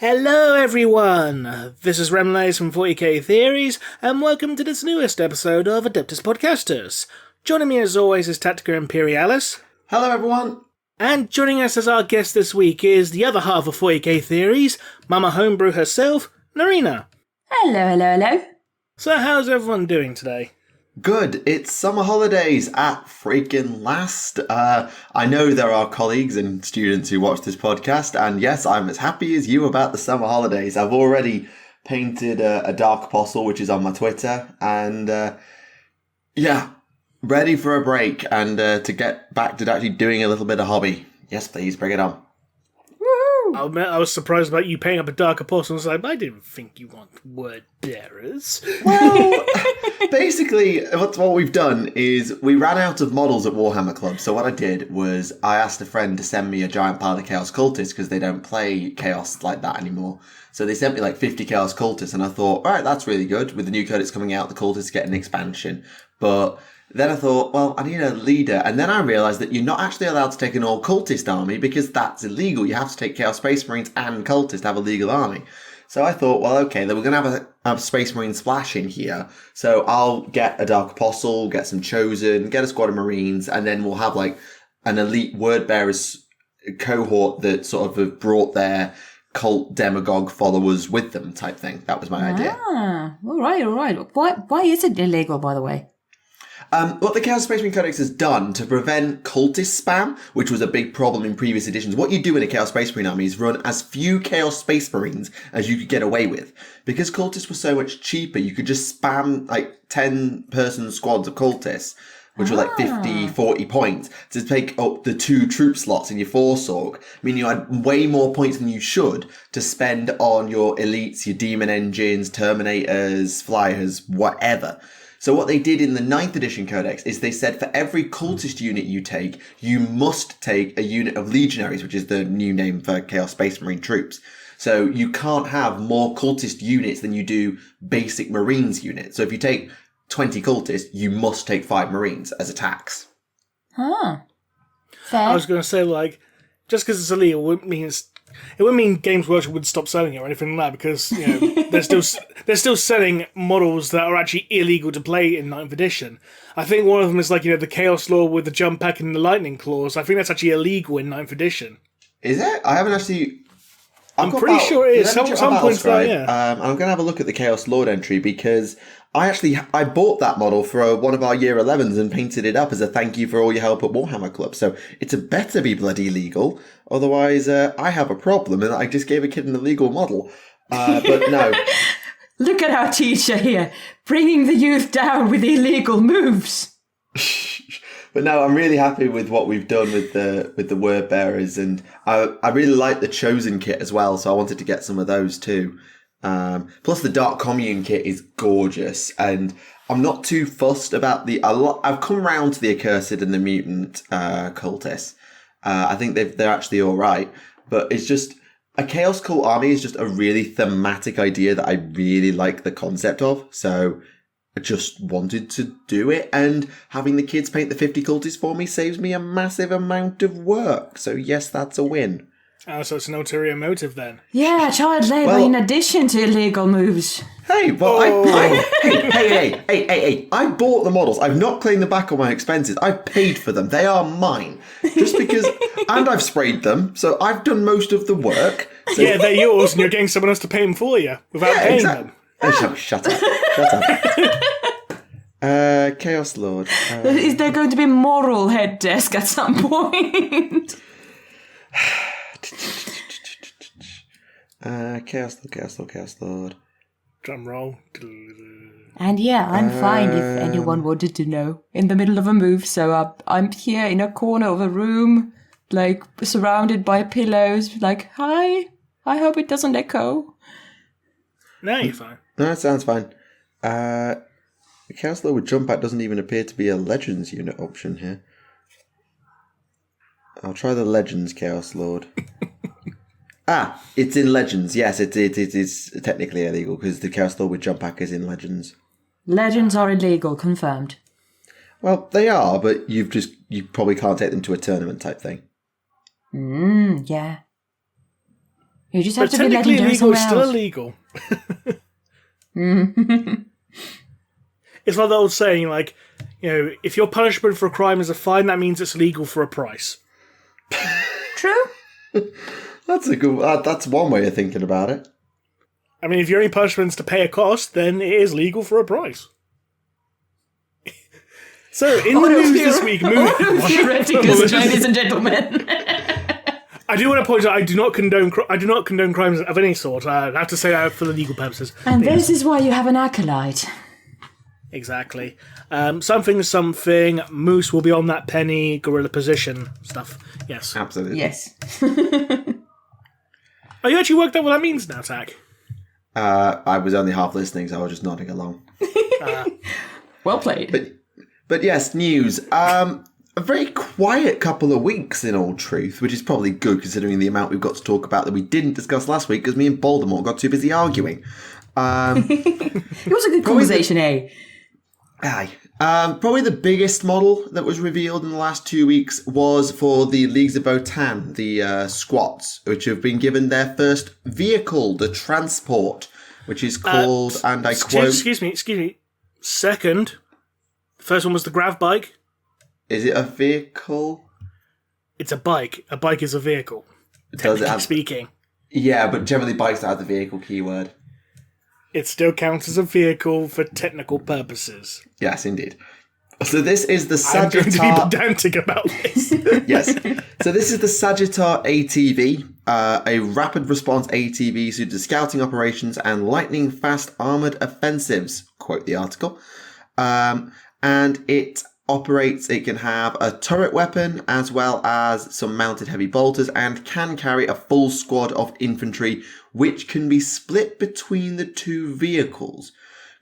Hello everyone, this is Remleiz from 40k Theories, and welcome to this newest episode of Adeptus Podcastus. Joining me as always is Tactica Imperialis. Hello everyone. And joining us as our guest this week is the other half of 40k Theories, Mama Homebrew herself, Naerina. Hello. So how's everyone doing today? Good. It's summer holidays at freaking last. I know there are colleagues and students who watch this podcast, and yes, I'm as happy as you about the summer holidays. I've already painted a Dark Apostle, which is on my Twitter, and ready for a break and to get back to actually doing a little bit of hobby. Yes, please, bring it on. I was surprised about you paying up a Dark Apostle. I was like, I didn't think you want word bearers. Well, basically, what we've done is we ran out of models at Warhammer Club. So what I did was I asked a friend to send me a giant pile of Chaos Cultists because they don't play Chaos like that anymore. So they sent me like 50 Chaos Cultists, and I thought, all right, that's really good. With the new codex coming out, the Cultists get an expansion. But then I thought, well, I need a leader. And then I realised that you're not actually allowed to take an all-cultist army because that's illegal. You have to take Chaos Space Marines and cultists to have a legal army. So I thought, well, okay, then we're going to have a Space Marine splash in here. So I'll get a Dark Apostle, get some Chosen, get a squad of Marines, and then we'll have like an elite Word Bearers cohort that sort of have brought their cult demagogue followers with them type thing. That was my idea. All right. Why is it illegal, by the way? What the Chaos Space Marine Codex has done to prevent cultist spam, which was a big problem in previous editions, what you do in a Chaos Space Marine army is run as few Chaos Space Marines as you could get away with. Because cultists were so much cheaper, you could just spam like 10-person squads of cultists, which were like 50, 40 points, to take up the 2 troop slots in your Force Org. I mean, you had way more points than you should to spend on your elites, your Demon Engines, Terminators, Flyers, whatever. So what they did in the 9th edition codex is they said for every cultist unit you take, you must take a unit of legionaries, which is the new name for Chaos Space Marine troops. So you can't have more cultist units than you do basic Marines units. So if you take 20 cultists, you must take 5 Marines as a tax. Fair. I was going to say, like, just because it's illegal it wouldn't mean Games Workshop would stop selling it or anything like that, because they're still selling models that are actually illegal to play in 9th edition. I think one of them is like the Chaos Lord with the jump pack and the lightning claws. I think that's actually illegal in 9th edition. Is it? I haven't actually. I'm pretty sure it is. Some points there, yeah. I'm going to have a look at the Chaos Lord entry because I bought that model for one of our Year 11s and painted it up as a thank you for all your help at Warhammer Club. So it's a better be bloody legal. Otherwise, I have a problem and I just gave a kid an illegal model. But no. Look at our teacher here, bringing the youth down with illegal moves. But no, I'm really happy with what we've done with the Word Bearers, and I really like the Chosen kit as well, so I wanted to get some of those too. Plus the Dark Commune kit is gorgeous, and I'm not too fussed about I've come round to the Accursed and the Mutant cultists. I think they're actually all right, but it's just a Chaos Cult army is just a really thematic idea that I really like the concept of. So I just wanted to do it, and having the kids paint the 50 cultists for me saves me a massive amount of work. So yes, that's a win. Oh, so it's an ulterior motive then? Yeah, child labour in addition to illegal moves. Hey, well, hey, I bought the models. I've not claimed them back on my expenses. I've paid for them. They are mine. Just because, and I've sprayed them, so I've done most of the work. So. Yeah, they're yours, and you're getting someone else to pay them for you without paying them. Oh, shut up. Chaos Lord. Is there going to be moral head desk at some point? Chaos Lord. Drum roll. And yeah, I'm fine if anyone wanted to know. In the middle of a move, so I'm here in a corner of a room, like surrounded by pillows, like, hi, I hope it doesn't echo. No, you're fine. No, that sounds fine. The Chaos Lord with jump back doesn't even appear to be a Legends unit option here. I'll try the Legends Chaos Lord. It's in Legends. Yes, it is technically illegal because the Chaos Lord with jump pack is in Legends. Legends are illegal, confirmed. Well, they are, but you probably can't take them to a tournament type thing. Yeah. You just have But to be technically legendary illegal is somewhere still else. illegal. It's like the old saying, like, if your punishment for a crime is a fine, that means it's legal for a price. True. That's one way of thinking about it. I mean, if your only punishment is to pay a cost, then it is legal for a price. So, in the news this week, theoreticus, ladies and gentlemen. I do want to point out, I do not condone crimes of any sort. I have to say that for the legal purposes. And this is why you have an acolyte. Exactly. Something. Moose will be on that penny, gorilla position stuff. Yes. Absolutely. Yes. Oh, you actually worked out what that means now, Tack? I was only half listening, so I was just nodding along. Well played. But yes, news. A very quiet couple of weeks, in all truth, which is probably good considering the amount we've got to talk about that we didn't discuss last week because me and Voldemort got too busy arguing. It was a good conversation, eh? Aye. Probably the biggest model that was revealed in the last 2 weeks was for the Leagues of Votann, the squats, which have been given their first vehicle, the transport, which is called, and I quote... Excuse me. Second. The first one was the grav bike. Is it a vehicle? It's a bike. A bike is a vehicle. Technically speaking. Yeah, but generally bikes don't have the vehicle keyword. It still counts as a vehicle for technical purposes. Yes, indeed. So this is the Sagittar... I'm going to be pedantic about this. Yes. So this is the Sagittar ATV, a rapid response ATV suited to scouting operations and lightning-fast armoured offensives, quote the article. And it can have a turret weapon as well as some mounted heavy bolters and can carry a full squad of infantry, which can be split between the two vehicles.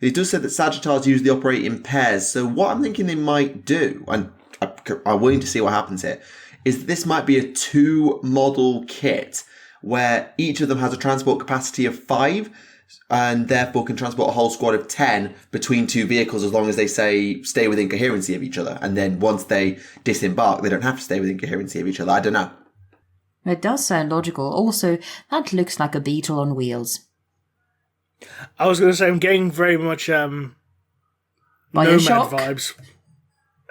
It does say that Sagittars usually operate in pairs, so what I'm thinking they might do, and I'm willing to see what happens here, is that this might be a 2-model kit where each of them has a transport capacity of 5, and therefore can transport a whole squad of 10 between two vehicles as long as they stay within coherency of each other. And then once they disembark, they don't have to stay within coherency of each other. I don't know. It does sound logical. Also, that looks like a beetle on wheels. I was going to say, I'm getting very much Nomad vibes.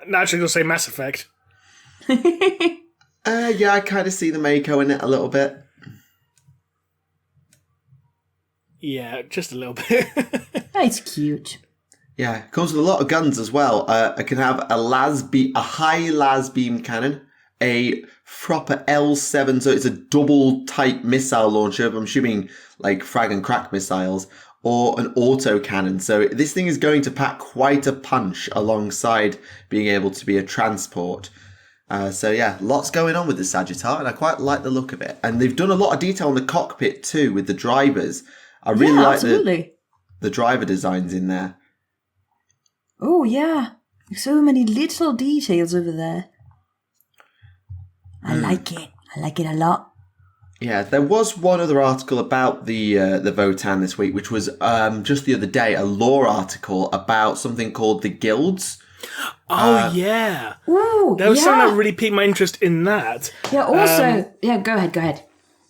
Naturally, going to say Mass Effect. Yeah, I kind of see the Mako in it a little bit. Yeah, just a little bit. It's cute. Yeah, it comes with a lot of guns as well. It can have a high las beam cannon, a proper L7, so it's a double type missile launcher. I'm assuming like frag and crack missiles, or an auto cannon. So this thing is going to pack quite a punch alongside being able to be a transport. So yeah, lots going on with the Sagittar, and I quite like the look of it. And they've done a lot of detail on the cockpit too with the drivers. I really like the driver designs in there. Oh, yeah. So many little details over there. I like it. I like it a lot. Yeah, there was one other article about the Votann this week, which was just the other day, a lore article about something called the guilds. Oh, yeah. Ooh, there was something that really piqued my interest in that. Yeah, also... go ahead.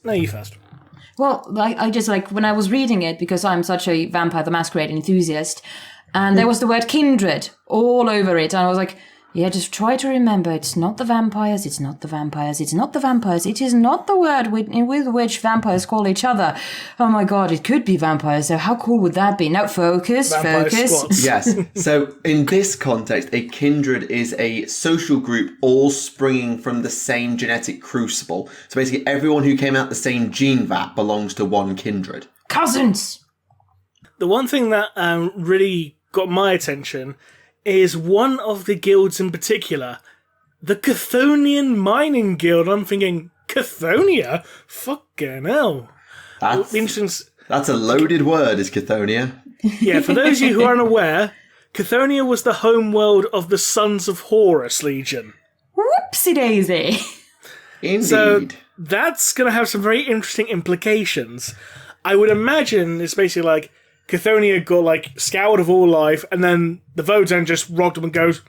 No, you first. Well, I just when I was reading it, because I'm such a Vampire the Masquerade enthusiast, and there was the word kindred all over it, and I was like, yeah, just try to remember, it's not the vampires, it's not the vampires, it's not the vampires, it is not the word with which vampires call each other. Oh my god, it could be vampires, so how cool would that be? Now focus. Yes, so in this context, a kindred is a social group all springing from the same genetic crucible. So basically everyone who came out the same gene vat belongs to one kindred. Cousins! The one thing that really got my attention is one of the guilds in particular, the Chthonian Mining Guild. I'm thinking, Chthonia? Fucking hell. That's a loaded word, is Chthonia. Yeah, for those of you who aren't aware, Chthhonia was the homeworld of the Sons of Horus Legion. Whoopsie-daisy. Indeed. So that's going to have some very interesting implications. I would imagine it's basically like Chthhonia got scoured of all life, and then the Votann just rocked them and goes,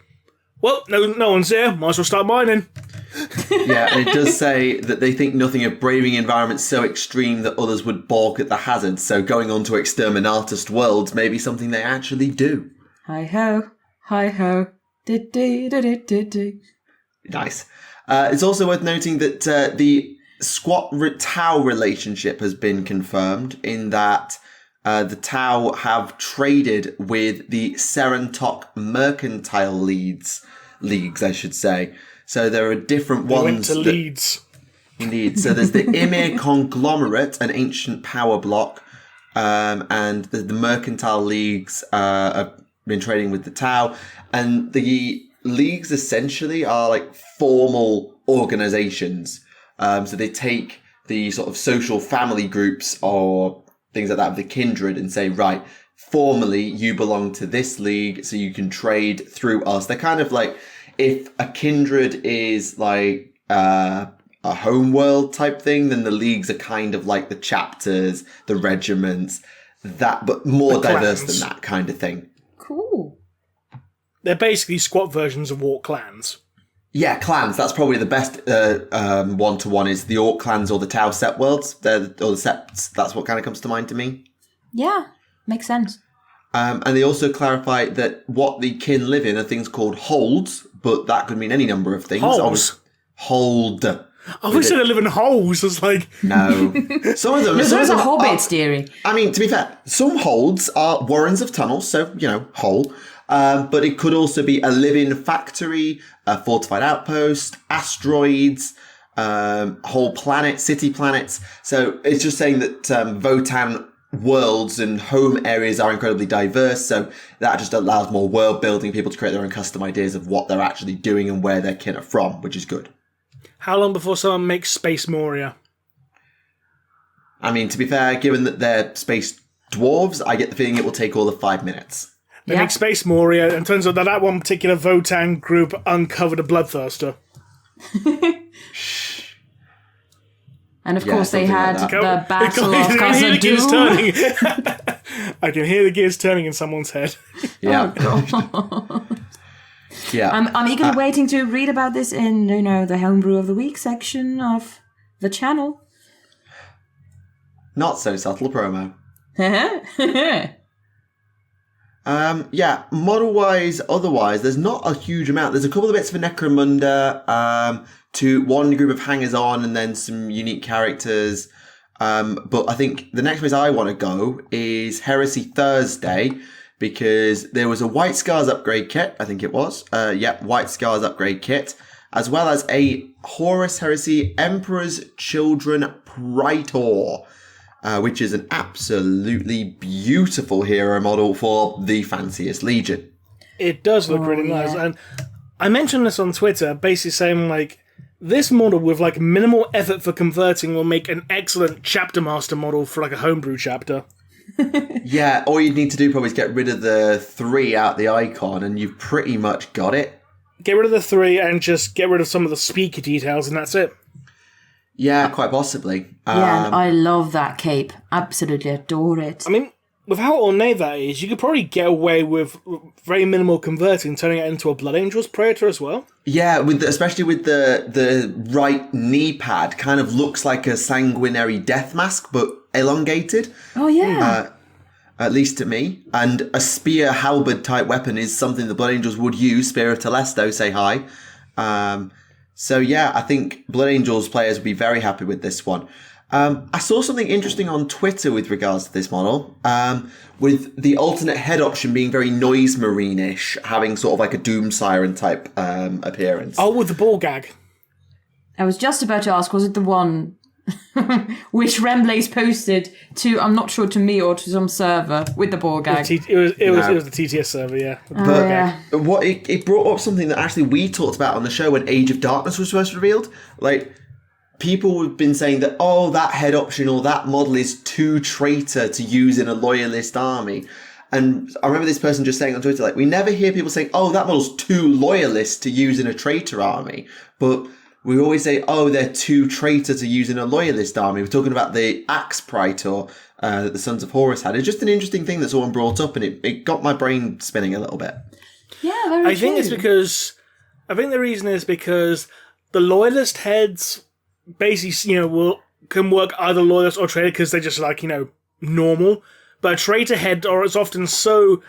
well, no one's here, might as well start mining. Yeah, and it does say that they think nothing of braving environments so extreme that others would balk at the hazards. So going on to exterminatus worlds may be something they actually do. Hi-ho, hi-ho, di-di-di-di-di-di. Nice. It's also worth noting that the Squat-Tau relationship has been confirmed in that the Tau have traded with the Serentok mercantile leagues, I should say. So there are different ones. Went to Leeds. Indeed. So there's the Ymir Conglomerate, an ancient power block, and the mercantile leagues have been trading with the Tau. And the leagues essentially are like formal organizations. So they take the sort of social family groups or things like that of the kindred and say, right, formally you belong to this league, so you can trade through us. They're kind of like, if a kindred is like a homeworld type thing, then the leagues are kind of like the chapters, the regiments, but more diverse than that kind of thing. Cool. They're basically squat versions of Orc clans. Yeah, clans. That's probably the best one-to-one is the Orc clans or the Tau Sept worlds. Or the Septs. That's what kind of comes to mind to me. Yeah, makes sense. And they also clarify that what the kin live in are things called holds, but that could mean any number of things. Holes? Hold. I wish they live in holes. It's like... No. Some of them... There's a Hobbit's theory. I mean, to be fair, some holds are warrens of tunnels, so, hole. But it could also be a living factory, a fortified outpost, asteroids, whole planet, city planets. So it's just saying that Votann worlds and home areas are incredibly diverse, so that just allows more world building, people to create their own custom ideas of what they're actually doing and where their kin are from, which is good. How long before someone makes Space Moria? I mean, to be fair, given that they're space dwarves, I get the feeling it will take all of 5 minutes. They make Space Moria, and turns out that one particular Votann group uncovered a bloodthirster. And of course they had like the Battle of Khazad-dûm. I can hear the gears turning in someone's head. Yeah. Oh, Yeah. I'm eagerly waiting to read about this in, the Homebrew of the Week section of the channel. Not so subtle promo. Model-wise, otherwise, there's not a huge amount. There's a couple of bits for Necromunda, to one group of hangers-on, and then some unique characters. But I think the next place I want to go is Heresy Thursday, because there was a White Scars upgrade kit, I think it was. White Scars upgrade kit, as well as a Horus Heresy Emperor's Children Praetor, which is an absolutely beautiful hero model for the fanciest legion. It does look really nice. And I mentioned this on Twitter, basically saying, like, this model with, like, minimal effort for converting will make an excellent chapter master model for, like, a homebrew chapter. Yeah, all you'd need to do probably is get rid of the 3 out the icon, and you've pretty much got it. Get rid of the 3 and just get rid of some of the speaker details, and that's it. Yeah, quite possibly. And I love that cape. Absolutely adore it. I mean, with how ornate that is, you could probably get away with very minimal converting, turning it into a Blood Angel's Praetor as well. Yeah, especially with the right knee pad, kind of looks like a sanguinary death mask, but elongated. Oh, yeah. At least to me. And a spear halberd type weapon is something the Blood Angels would use. Spear of Telesto, say hi. So yeah, I think Blood Angels players would be very happy with this one. I saw something interesting on Twitter with regards to this model, with the alternate head option being very Noise Marine-ish, having sort of like a Doom Siren type appearance. Oh, with the ball gag. I was just about to ask, was it the one which Remleiz posted to, I'm not sure, to me or to some server with the ball gag? It was the TTS server, yeah. With the ball gag. What it brought up something that actually we talked about on the show when Age of Darkness was first revealed. Like, people have been saying that, that head option or that model is too traitor to use in a loyalist army. And I remember this person just saying on Twitter, like, we never hear people saying, that model's too loyalist to use in a traitor army. But we always say, they're too traitor to use in a loyalist army. We're talking about the Axe Praetor that the Sons of Horus had. It's just an interesting thing that someone brought up, and it got my brain spinning a little bit. Yeah, very true. I think the reason is because the loyalist heads basically, can work either loyalist or traitor because they're just like, normal. But a traitor head is often so,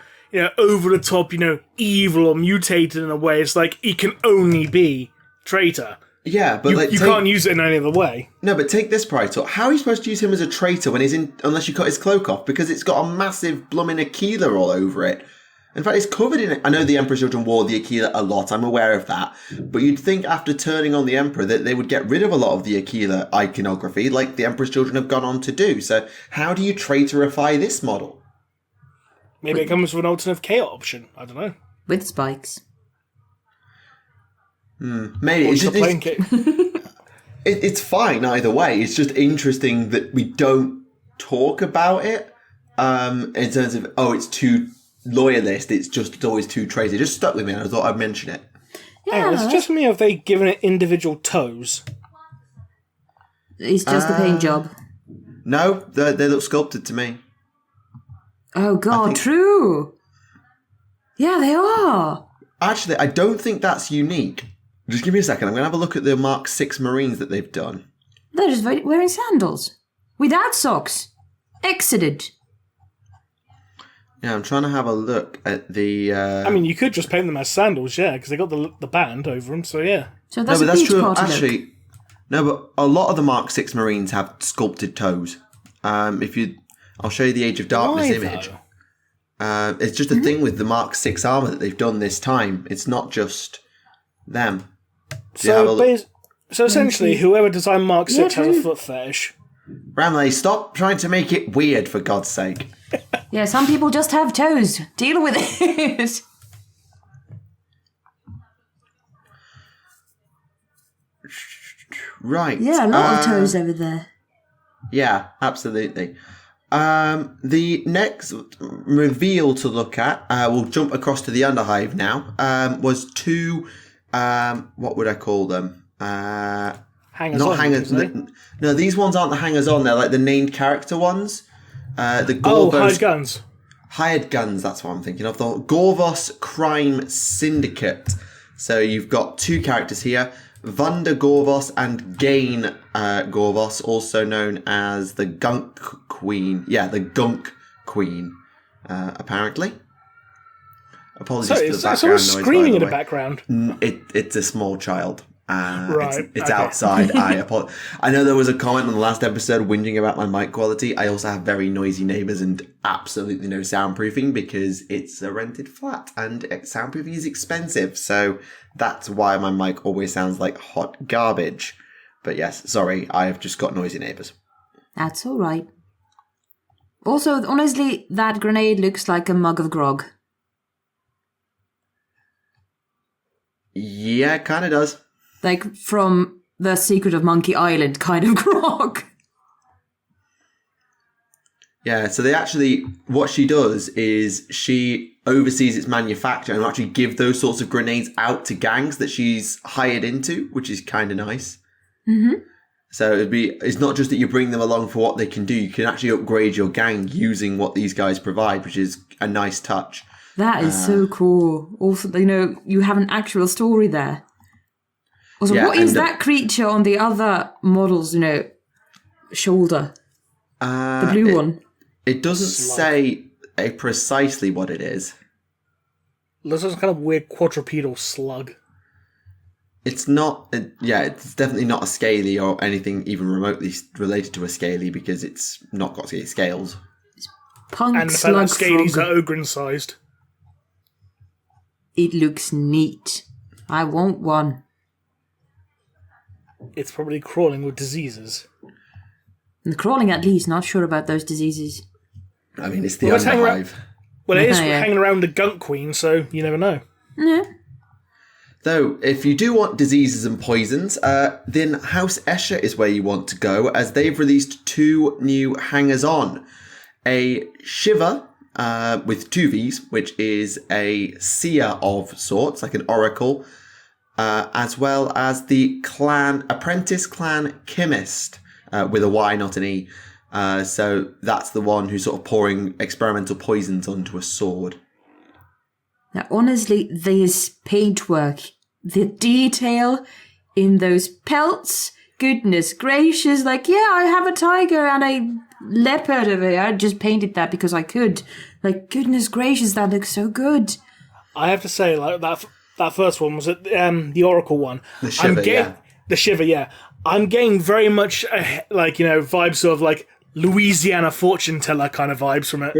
over the top, evil or mutated in a way. It's like it can only be traitor. Yeah, but you can't use it in any other way. No, but take this Praetor. How are you supposed to use him as a traitor when unless you cut his cloak off? Because it's got a massive blooming Aquila all over it. In fact, it's covered in it. I know the Emperor's Children wore the Aquila a lot. I'm aware of that. But you'd think after turning on the Emperor that they would get rid of a lot of the Aquila iconography like the Emperor's Children have gone on to do. So how do you traitorify this model? Maybe it comes with an alternate chaos option. I don't know. With spikes. Maybe. It's fine either way. It's just interesting that we don't talk about it in terms of, it's too loyalist, it's always too traitor. It just stuck with me and I thought I'd mention it. Yeah. It's just for me, have they given it individual toes? It's just a paint job. No, they look sculpted to me. Oh god, true! Yeah, they are! Actually, I don't think that's unique. Just give me a second, I'm going to have a look at the Mark 6 Marines that they've done. They're just wearing sandals. Without socks. Excellent. Yeah, I'm trying to have a look at the... I mean, you could just paint them as sandals, yeah, because they got the band over them, so yeah. So that's true. party Actually, look. no, but a lot of the Mark 6 Marines have sculpted toes. I'll show you the Age of Darkness image. It's just a thing with the Mark 6 armor that they've done this time. It's not just them. So essentially, whoever designed Mark 6 has a foot fetish. Remleiz, stop trying to make it weird, for God's sake. Yeah, some people just have toes. Deal with it. Right. Yeah, a lot of toes over there. Yeah, absolutely. The next reveal to look at, we'll jump across to the Underhive now, was two, what would I call them? Hangers not on, hangers. No, these ones aren't the hangers-on, they're like the named character ones. Hired guns. Hired guns, that's what I'm thinking of. The Gorvos Crime Syndicate. So you've got two characters here, Vanda Gorvos and Gain Gorvos, also known as the Gunk Queen. Yeah, the Gunk Queen, apparently. Apologies for the background noise. Someone's screaming in the background. It's a small child. Right. It's outside. I know there was a comment on the last episode whinging about my mic quality. I also have very noisy neighbours and absolutely no soundproofing because it's a rented flat and soundproofing is expensive. So that's why my mic always sounds like hot garbage. But yes, sorry, I have just got noisy neighbours. That's all right. Also, honestly, that grenade looks like a mug of grog. Yeah, it kind of does. Like from The Secret of Monkey Island kind of grog. Yeah, so what she does is she oversees its manufacture and actually give those sorts of grenades out to gangs that she's hired into, which is kind of nice. Mm-hmm. So it's not just that you bring them along for what they can do, you can actually upgrade your gang using what these guys provide, which is a nice touch. That is so cool. Also, you have an actual story there. Also, what is that creature on the other model's, shoulder? The blue one. It doesn't say precisely what it is. Looks like some kind of weird quadrupedal slug. It's not... it's definitely not a scaly or anything even remotely related to a scaly because it's not got scales. It's punk and the slug fact that scalies frog. are ogre-sized. It looks neat. I want one. It's probably crawling with diseases. And crawling at least, not sure about those diseases. I mean, it's the Underhive. Well, it is hanging around the Gunk Queen, so you never know. Yeah. Though, if you do want diseases and poisons, then House Escher is where you want to go, as they've released two new hangers-on. A Shiva, with two Vs, which is a seer of sorts, like an oracle, as well as the apprentice clan chemist, with a Y, not an E. So that's the one who's sort of pouring experimental poisons onto a sword. Now, honestly, this paintwork, the detail in those pelts. Goodness gracious, like, yeah, I have a tiger and a leopard over here. I just painted that because I could. Like, goodness gracious, that looks so good. I have to say, like, that first one was the Oracle one. The Shiver, The Shiver, yeah. I'm getting very much, vibes of, like, Louisiana fortune teller kind of vibes from it.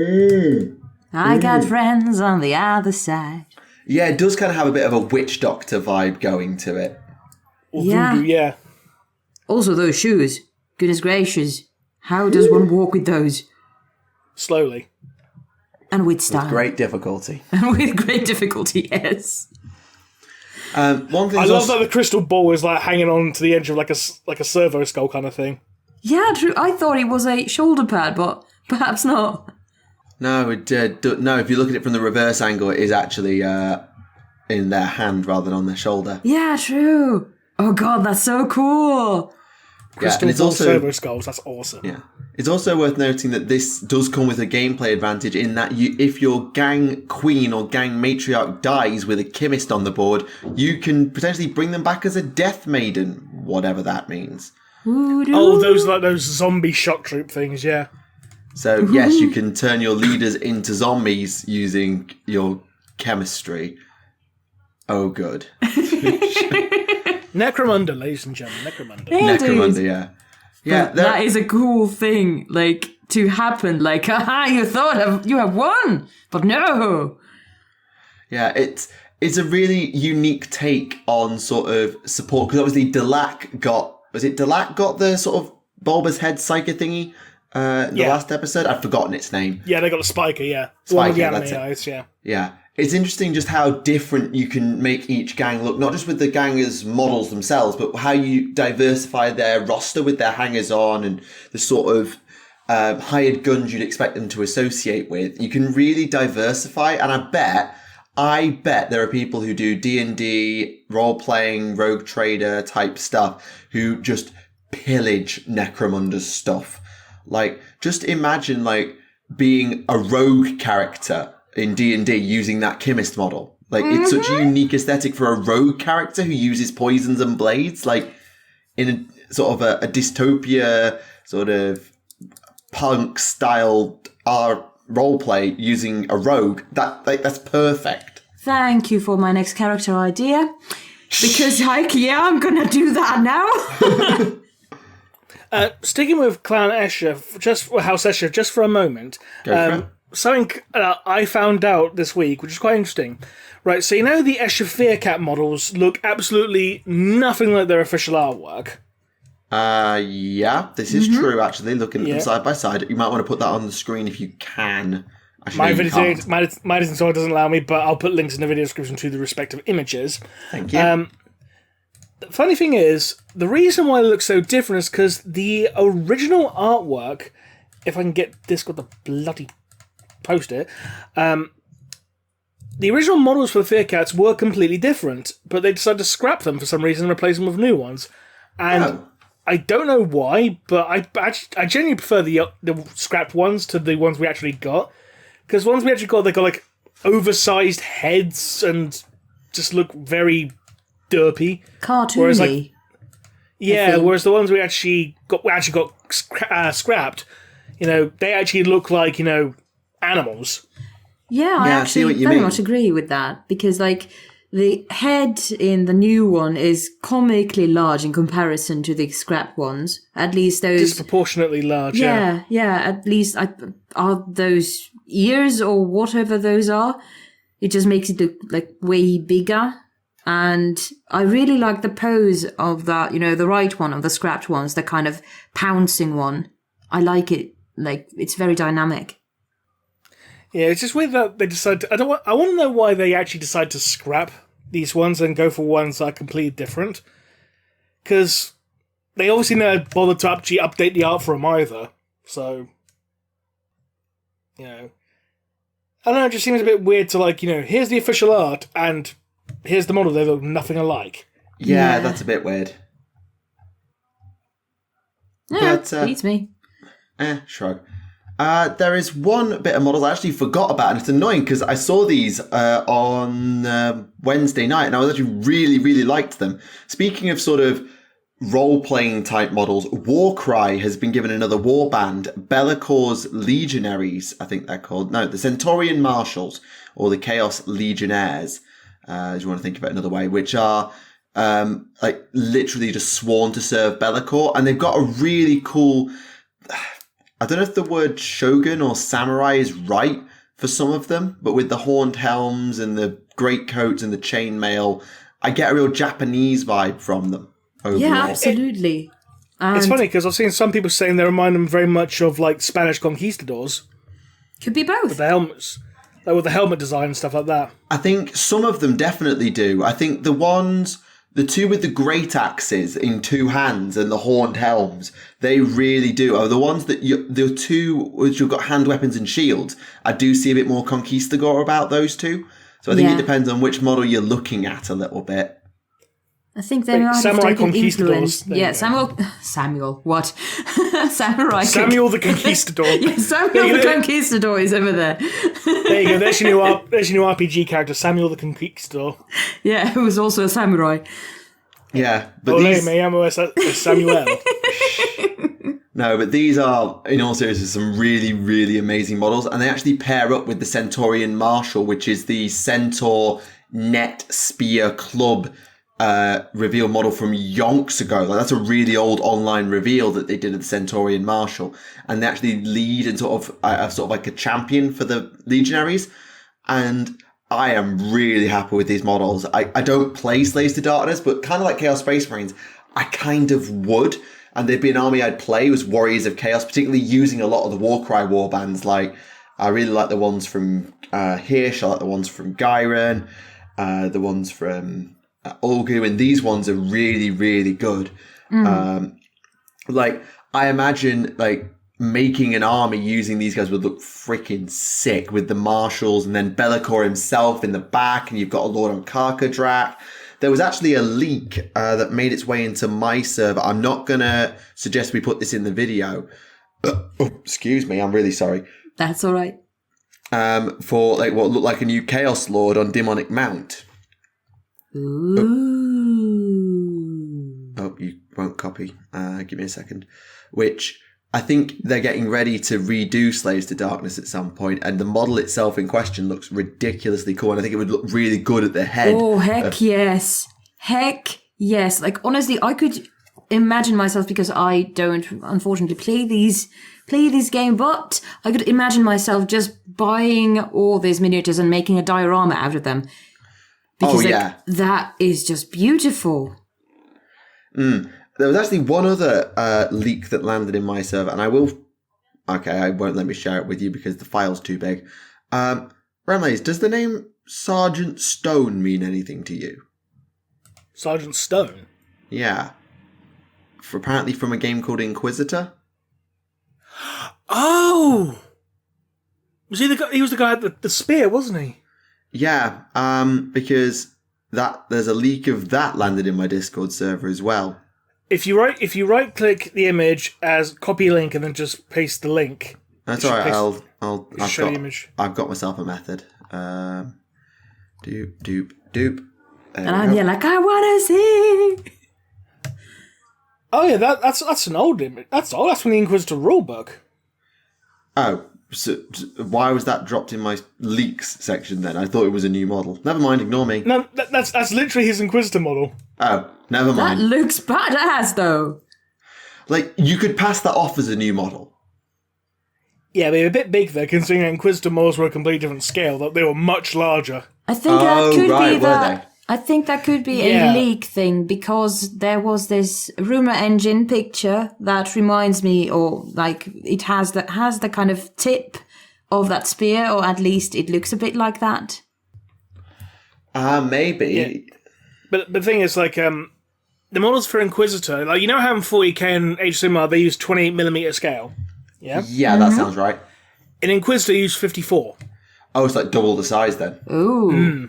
I got friends on the other side. Yeah, it does kind of have a bit of a witch doctor vibe going to it. Or voodoo, yeah. Also, those shoes. Goodness gracious. How does one walk with those? Slowly. And with style. With great difficulty. And with great difficulty, yes. One thing I love that the crystal ball is like hanging on to the edge of like a servo skull kind of thing. Yeah, true. I thought it was a shoulder pad, but perhaps not. No, no. If you look at it from the reverse angle, it is actually in their hand rather than on their shoulder. Yeah, true. Oh god, that's so cool. Crystal and it's ball also servo skulls. That's awesome. Yeah, it's also worth noting that this does come with a gameplay advantage in that if your gang queen or gang matriarch dies with a chemist on the board, you can potentially bring them back as a death maiden, whatever that means. Oh, those zombie shock troop things, yeah. So yes, you can turn your leaders into zombies using your chemistry. Oh, good. Necromunda, ladies and gentlemen, Necromunda. Yeah, Necromunda, yeah. Yeah, that is a cool thing, like, to happen. Like, haha, you have won, but no. Yeah, it's a really unique take on sort of support, because obviously Delac got the sort of bulbous head psyker thingy in the last episode? I've forgotten its name. Yeah, they got the spiker, yeah. Spiker, the that's anime it. eyes, yeah. Yeah. It's interesting just how different you can make each gang look, not just with the gangers' models themselves, but how you diversify their roster with their hangers-on and the sort of hired guns you'd expect them to associate with. You can really diversify, and I bet there are people who do D&D, role-playing, rogue trader type stuff who just pillage Necromunda's stuff. Like, just imagine, like, being a rogue character in D&D using that chemist model. Like, it's such a unique aesthetic for a rogue character who uses poisons and blades, like, in a sort of a dystopia, sort of punk-style roleplay using a rogue. That's perfect. Thank you for my next character idea. Because, I'm gonna do that now. Sticking with Clan Escher, House Escher, just for a moment. Go for it. Something I found out this week, which is quite interesting. Right, so you know the Escher Fearcat models look absolutely nothing like their official artwork. Yeah, this is true, actually, looking at them side by side. You might want to put that on the screen if you can. My editing doesn't allow me, but I'll put links in the video description to the respective images. Thank you. The funny thing is, the reason why they look so different is because the original artwork, if I can get this got the bloody poster, the original models for the Fearcats were completely different, but they decided to scrap them for some reason and replace them with new ones. And I don't know why, but I genuinely prefer the scrapped ones to the ones we actually got. Because ones we actually got, they got like oversized heads and just look very derpy. Cartoony. Whereas the ones we actually got scrapped, they actually look like, animals. Yeah, I actually very much agree with that. Because, like, the head in the new one is comically large in comparison to the scrap ones. At least those... Disproportionately large, yeah. At least are those ears or whatever those are. It just makes it look, like, way bigger. And I really like the pose of that, the right one of the scrapped ones, the kind of pouncing one. I like it. Like, it's very dynamic. Yeah, it's just weird that they decide to... I want to know why they actually decide to scrap these ones and go for ones that are completely different. Because they obviously never bothered to actually update the art for them either. So, I don't know, it just seems a bit weird to, like, here's the official art and here's the model. They look nothing alike. Yeah, that's a bit weird. Yeah, beats me. Shrug. There is one bit of models I actually forgot about, and it's annoying because I saw these on Wednesday night, and I was actually really liked them. Speaking of sort of role-playing type models, Warcry has been given another warband, Be'lakor's Legionaries, I think they're called. No, the Centaurian Marshals, or the Chaos Legionnaires, as you want to think of it another way, which are like literally just sworn to serve Be'lakor, and they've got a really cool... I don't know if the word shogun or samurai is right for some of them, but with the horned helms and the greatcoats and the chainmail, I get a real Japanese vibe from them overall. Yeah, absolutely. It's funny because I've seen some people saying they remind them very much of like Spanish conquistadors. Could be both. With the helmets. Like with the helmet design and stuff like that. I think some of them definitely do. I think the two with the great axes in two hands and the horned helms, they really do. Oh, the ones that the two which you've got hand weapons and shields, I do see a bit more conquistador about those two. So I think it depends on which model you're looking at a little bit. I think they might have taken influence. Yeah, Samuel, what? Samurai. Samuel the Conquistador. Yeah, Samuel the Conquistador is over there. There you go. There's your new RPG character, Samuel the Conquistador. Yeah, who was also a samurai. Yeah, but me amo Samuel. No, but these are, in all seriousness, some really amazing models, and they actually pair up with the Centaurian Marshal, which is the Centaur Net Spear Club reveal model from yonks ago. Like, that's a really old online reveal that they did of the Centaurian Marshal, and they actually lead and sort of like a champion for the Legionaries. And I am really happy with these models. I don't play Slaves to Darkness, but kind of like Chaos Space Marines, I kind of would. And they'd be an army I'd play was Warriors of Chaos, particularly using a lot of the Warcry warbands. Like, I really like the ones from Hirsch, I like the ones from Gyron, the ones from Ulgu, and these ones are really good. Like, I imagine like making an army using these guys would look freaking sick with the marshals and then Be'lakor himself in the back, and you've got a Lord on Karkadrak. There was actually a leak that made its way into my server. I'm not going to suggest we put this in the video. Excuse me, I'm really sorry. That's all right. For like what looked like a new Chaos Lord on Demonic Mount. Ooh. Oh, you won't copy. Give me a second. Which I think they're getting ready to redo Slaves to Darkness at some point, and the model itself in question looks ridiculously cool, and I think it would look really good at the head. Oh, heck yes. Heck yes. Like, honestly, I could imagine myself, because I don't, unfortunately, play these games, but I could imagine myself just buying all these miniatures and making a diorama out of them. Because, that is just beautiful. There was actually one other leak that landed in my server, and I won't let me share it with you because the file's too big. Remleiz, does the name Sergeant Stone mean anything to you? Sergeant Stone? Yeah. Apparently from a game called Inquisitor. Oh! Was he the guy? He was the guy at the spear, wasn't he? Yeah, because there's a leak of that landed in my Discord server as well. If you right click the image as copy link and then just paste the link. That's all right. I'll show the image. I've got myself a method. Doop. And I'm here like, I wanna see. Oh yeah, that's an old image. That's old. That's from the Inquisitor rulebook. Oh, so why was that dropped in my leaks section then? I thought it was a new model. Never mind, ignore me. No, that's literally his Inquisitor model. Oh, never mind. That looks badass though. Like, you could pass that off as a new model. Yeah, they're a bit big there, considering that Inquisitor models were a completely different scale. That they were much larger. I think that could be that. I think that could be a leak thing, because there was this rumor engine picture that reminds me, or like it has the kind of tip of that spear, or at least it looks a bit like that. Maybe. Yeah. But the thing is, like, the models for Inquisitor, like, you know how in 40k and Age of Sigmar they use 28mm scale? Yeah? Yeah, that sounds right. In Inquisitor, they use 54. Oh, it's like double the size then. Ooh.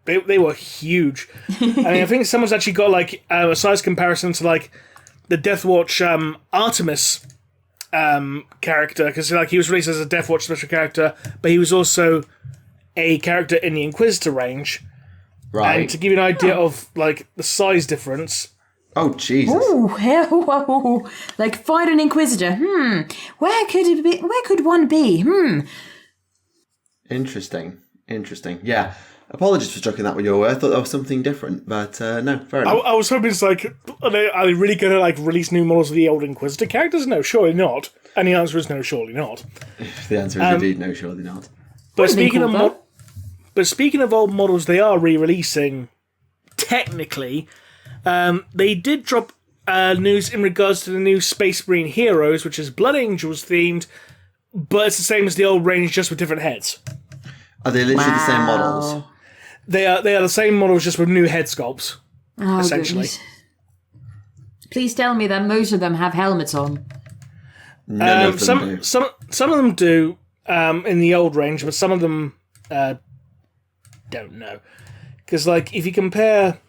They were huge. I mean, I think someone's actually got, like, a size comparison to, like, the Deathwatch Artemis character, because like he was released as a Death Watch special character, but he was also a character in the Inquisitor range. Right. And to give you an idea of like the size difference. Oh Jesus! Ooh, like find an Inquisitor. Where could it be? Where could one be? Interesting. Yeah. Apologies for struggling that with your word. I thought that was something different, but no, fair enough. I was hoping it's like, are they really going to like release new models of the old Inquisitor characters? No, surely not. And the answer is no, surely not. The answer is indeed no, surely not. But speaking of old models, they are re-releasing. Technically, they did drop news in regards to the new Space Marine Heroes, which is Blood Angels themed, but it's the same as the old range, just with different heads. Are they literally the same models? They are the same models, just with new head sculpts, essentially. Goodness. Please tell me that most of them have helmets on. None of them do. Some of them do in the old range, but some of them don't know. Because, like, if you compare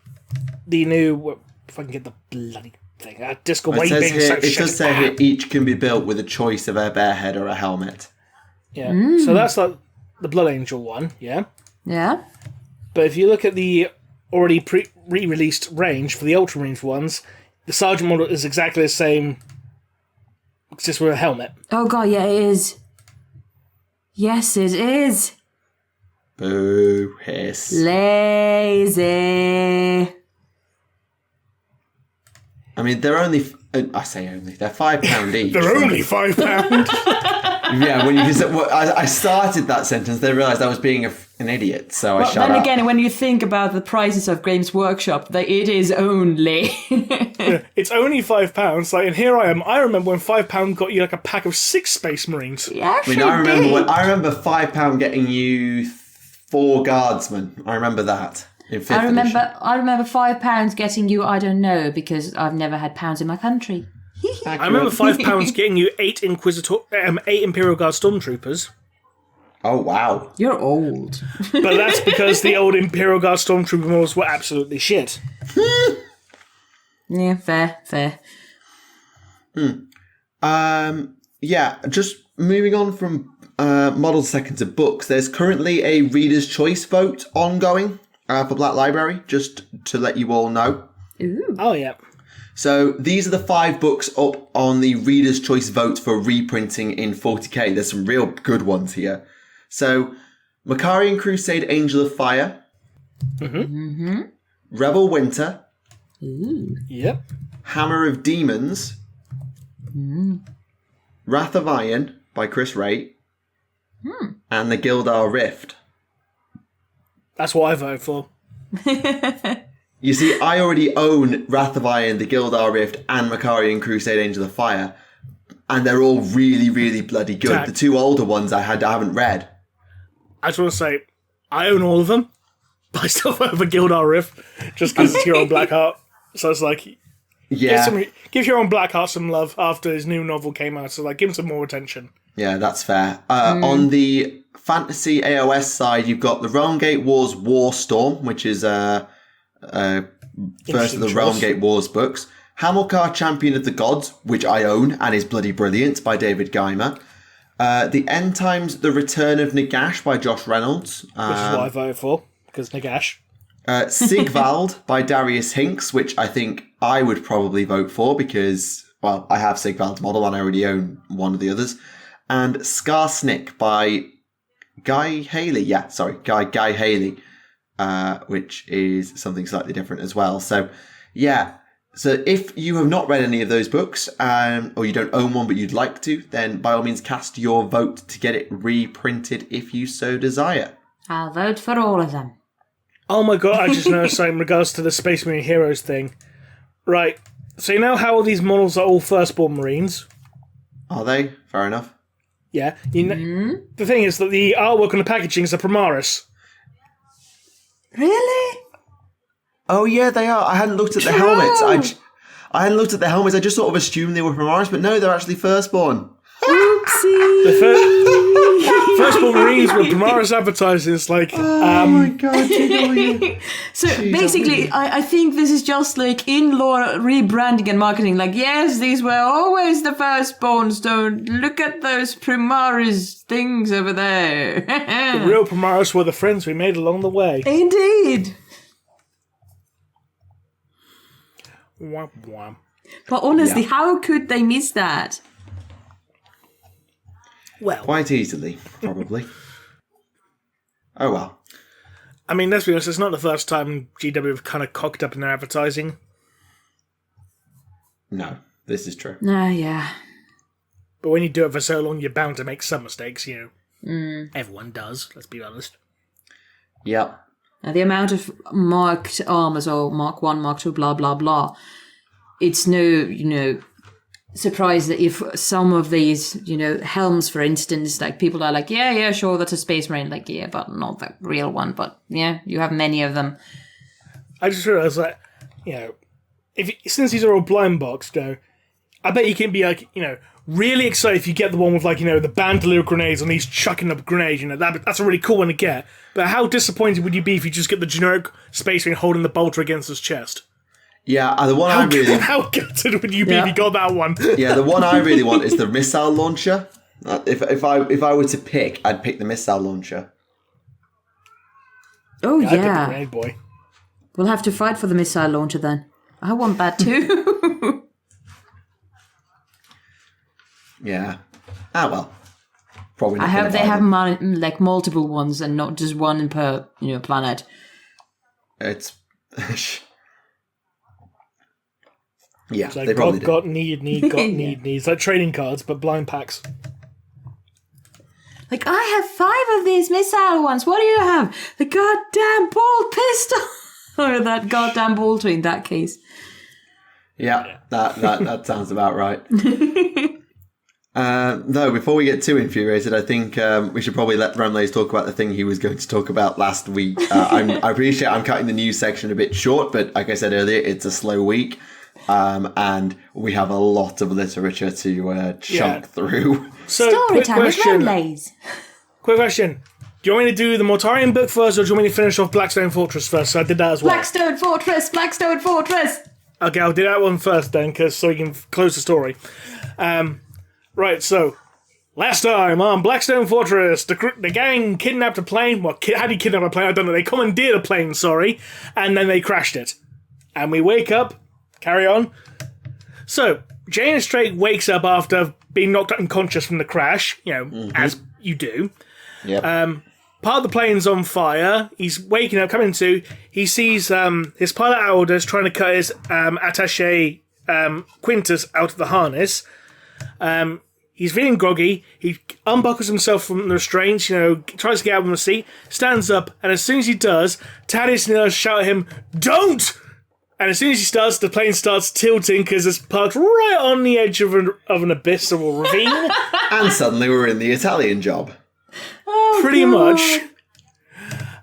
the new... If I can get the bloody thing. Disc away being so it does say here each can be built with a choice of a bare head or a helmet. Yeah, so that's like the Blood Angel one, yeah? Yeah. But if you look at the already re-released range for the Ultramarines ones, the Sergeant model is exactly the same, just with a helmet. Oh god, yeah, it is. Yes, it is. Boo, hiss. Lazy. I mean, they're only... I say only. They're £5 each. They're only £5. Yeah, when I started that sentence, they realised I was being an idiot, so I shut up. Then again, when you think about the prices of Games Workshop, it is only. It's only £5. Like, and here I am. I remember when £5 got you like a pack of 6 Space Marines. Yeah, I mean, I remember £5 getting you 4 guardsmen. I remember that. In 5th edition. I remember £5 getting you, I don't know, because I've never had pounds in my country. I remember £5 getting you 8 Imperial Guard Stormtroopers. Oh, wow. You're old. But that's because the old Imperial Guard Stormtrooper models were absolutely shit. Yeah, fair. Yeah, just moving on from models second to books, there's currently a Reader's Choice vote ongoing for Black Library, just to let you all know. Ooh. Oh, yeah. So these are the 5 books up on the Reader's Choice vote for reprinting in 40k. There's some real good ones here. So, Mortarion Crusade Angel of Fire. Rebel Winter. Ooh. Yep. Hammer of Demons. Wrath of Iron by Chris Wright. And the Gildar Rift. That's what I vote for. You see, I already own Wrath of Iron, the Gildar Rift, and Mortarion Crusade Angel of Fire. And they're all really, really bloody good. Jack. The 2 older ones I haven't read. I just want to say, I own all of them, but I still vote for Gildar Rift, just because it's Huron Blackheart. So it's like, Yeah. give Huron Blackheart some love after his new novel came out. So like, give him some more attention. Yeah, that's fair. On the fantasy AOS side, you've got the Realm Gate Wars War Storm, which is first of the Realm Gate Wars books. Hamilcar Champion of the Gods, which I own and is bloody brilliant, by David Geimer. The End Times, The Return of Nagash by Josh Reynolds. Which is what I voted for, because Nagash. Sigvald by Darius Hinks, which I think I would probably vote for because, well, I have Sigvald's model and I already own one of the others. And Skarsnik by Guy Haley. Yeah, sorry, Guy Haley, which is something slightly different as well. So, yeah. So if you have not read any of those books, or you don't own one but you'd like to, then by all means cast your vote to get it reprinted if you so desire. I'll vote for all of them. Oh my god, I just noticed something in regards to the Space Marine Heroes thing. Right, so you know how all these models are all Firstborn Marines? Are they? Fair enough. Yeah. The thing is that the artwork on the packaging is a Primaris. Really? Oh yeah, they are. I hadn't looked at the helmets. I hadn't looked at the helmets. I just sort of assumed they were Primaris, but no, they're actually Firstborn. Oopsie. Firstborn Marines with Primaris advertising. It's like, Oh my god, GW. So basically, I think this is just like in-law rebranding and marketing. Like, yes, these were always the firstborns. Don't look at those Primaris things over there. the real Primaris were the friends we made along the way. Indeed. Womp womp. But honestly, how could they miss that? Well, Quite easily, probably. Oh well. I mean, let's be honest, it's not the first time GW have kind of cocked up in their advertising. No, this is true. Yeah. But when you do it for so long, you're bound to make some mistakes, Everyone does, let's be honest. Yep. The amount of marked armors or Mark 1, Mark 2, blah, blah, blah. It's no, surprise that if some of these, helms, for instance, like people are like, yeah, sure, that's a Space Marine. Like, yeah, but not the real one. But yeah, you have many of them. I just realised that, since these are all blind boxed, I bet you can be like, really excited if you get the one with like, the bandolier grenades and he's chucking up grenades, that's a really cool one to get. But how disappointed would you be if you just get the generic Space Marine holding the bolter against his chest? Yeah, the one I really... How gutted would you be if you got that one? Yeah, the one I really want is the missile launcher. If I were to pick, I'd pick the missile launcher. Oh, I'd pick the yeah. grenade boy. We'll have to fight for the missile launcher then. I want that too. Yeah. Well. Probably not I hope gonna they buy have them. multiple ones and not just one per planet. It's... Yeah, It's like they probably do. got, need, needs. Like trading cards, but blind packs. Like, I have 5 of these missile ones. What do you have? The goddamn bolt pistol. Or that goddamn bolter in that case. Yeah, that sounds about right. No, before we get too infuriated, I think we should probably let Remleiz talk about the thing he was going to talk about last week. I appreciate I'm cutting the news section a bit short, but like I said earlier, it's a slow week. And we have a lot of literature to chunk through. So, Story quick time with question. Remleiz. Quick question. Do you want me to do the Mortarion book first, or do you want me to finish off Blackstone Fortress first? So I did that as well. Blackstone Fortress! Blackstone Fortress! Okay, I'll do that one first then, so you can close the story. Right, so last time on Blackstone Fortress, the gang kidnapped a plane. Well, how do you kidnap a plane? I don't know. They commandeered a plane, and then they crashed it. And we wake up. Carry on. So, Jane Straight wakes up after being knocked unconscious from the crash, as you do. Yep. Part of the plane's on fire. He's waking up, coming to. He sees his pilot Aldous trying to cut his attaché Quintus out of the harness. He's feeling groggy. He unbuckles himself from the restraints, tries to get out of the seat, stands up, and as soon as he does, Thaddeus and the others shout at him, "Don't!" And as soon as he starts, the plane starts tilting because it's parked right on the edge of an abyss or a ravine. And suddenly we're in the Italian job. Oh, Pretty God.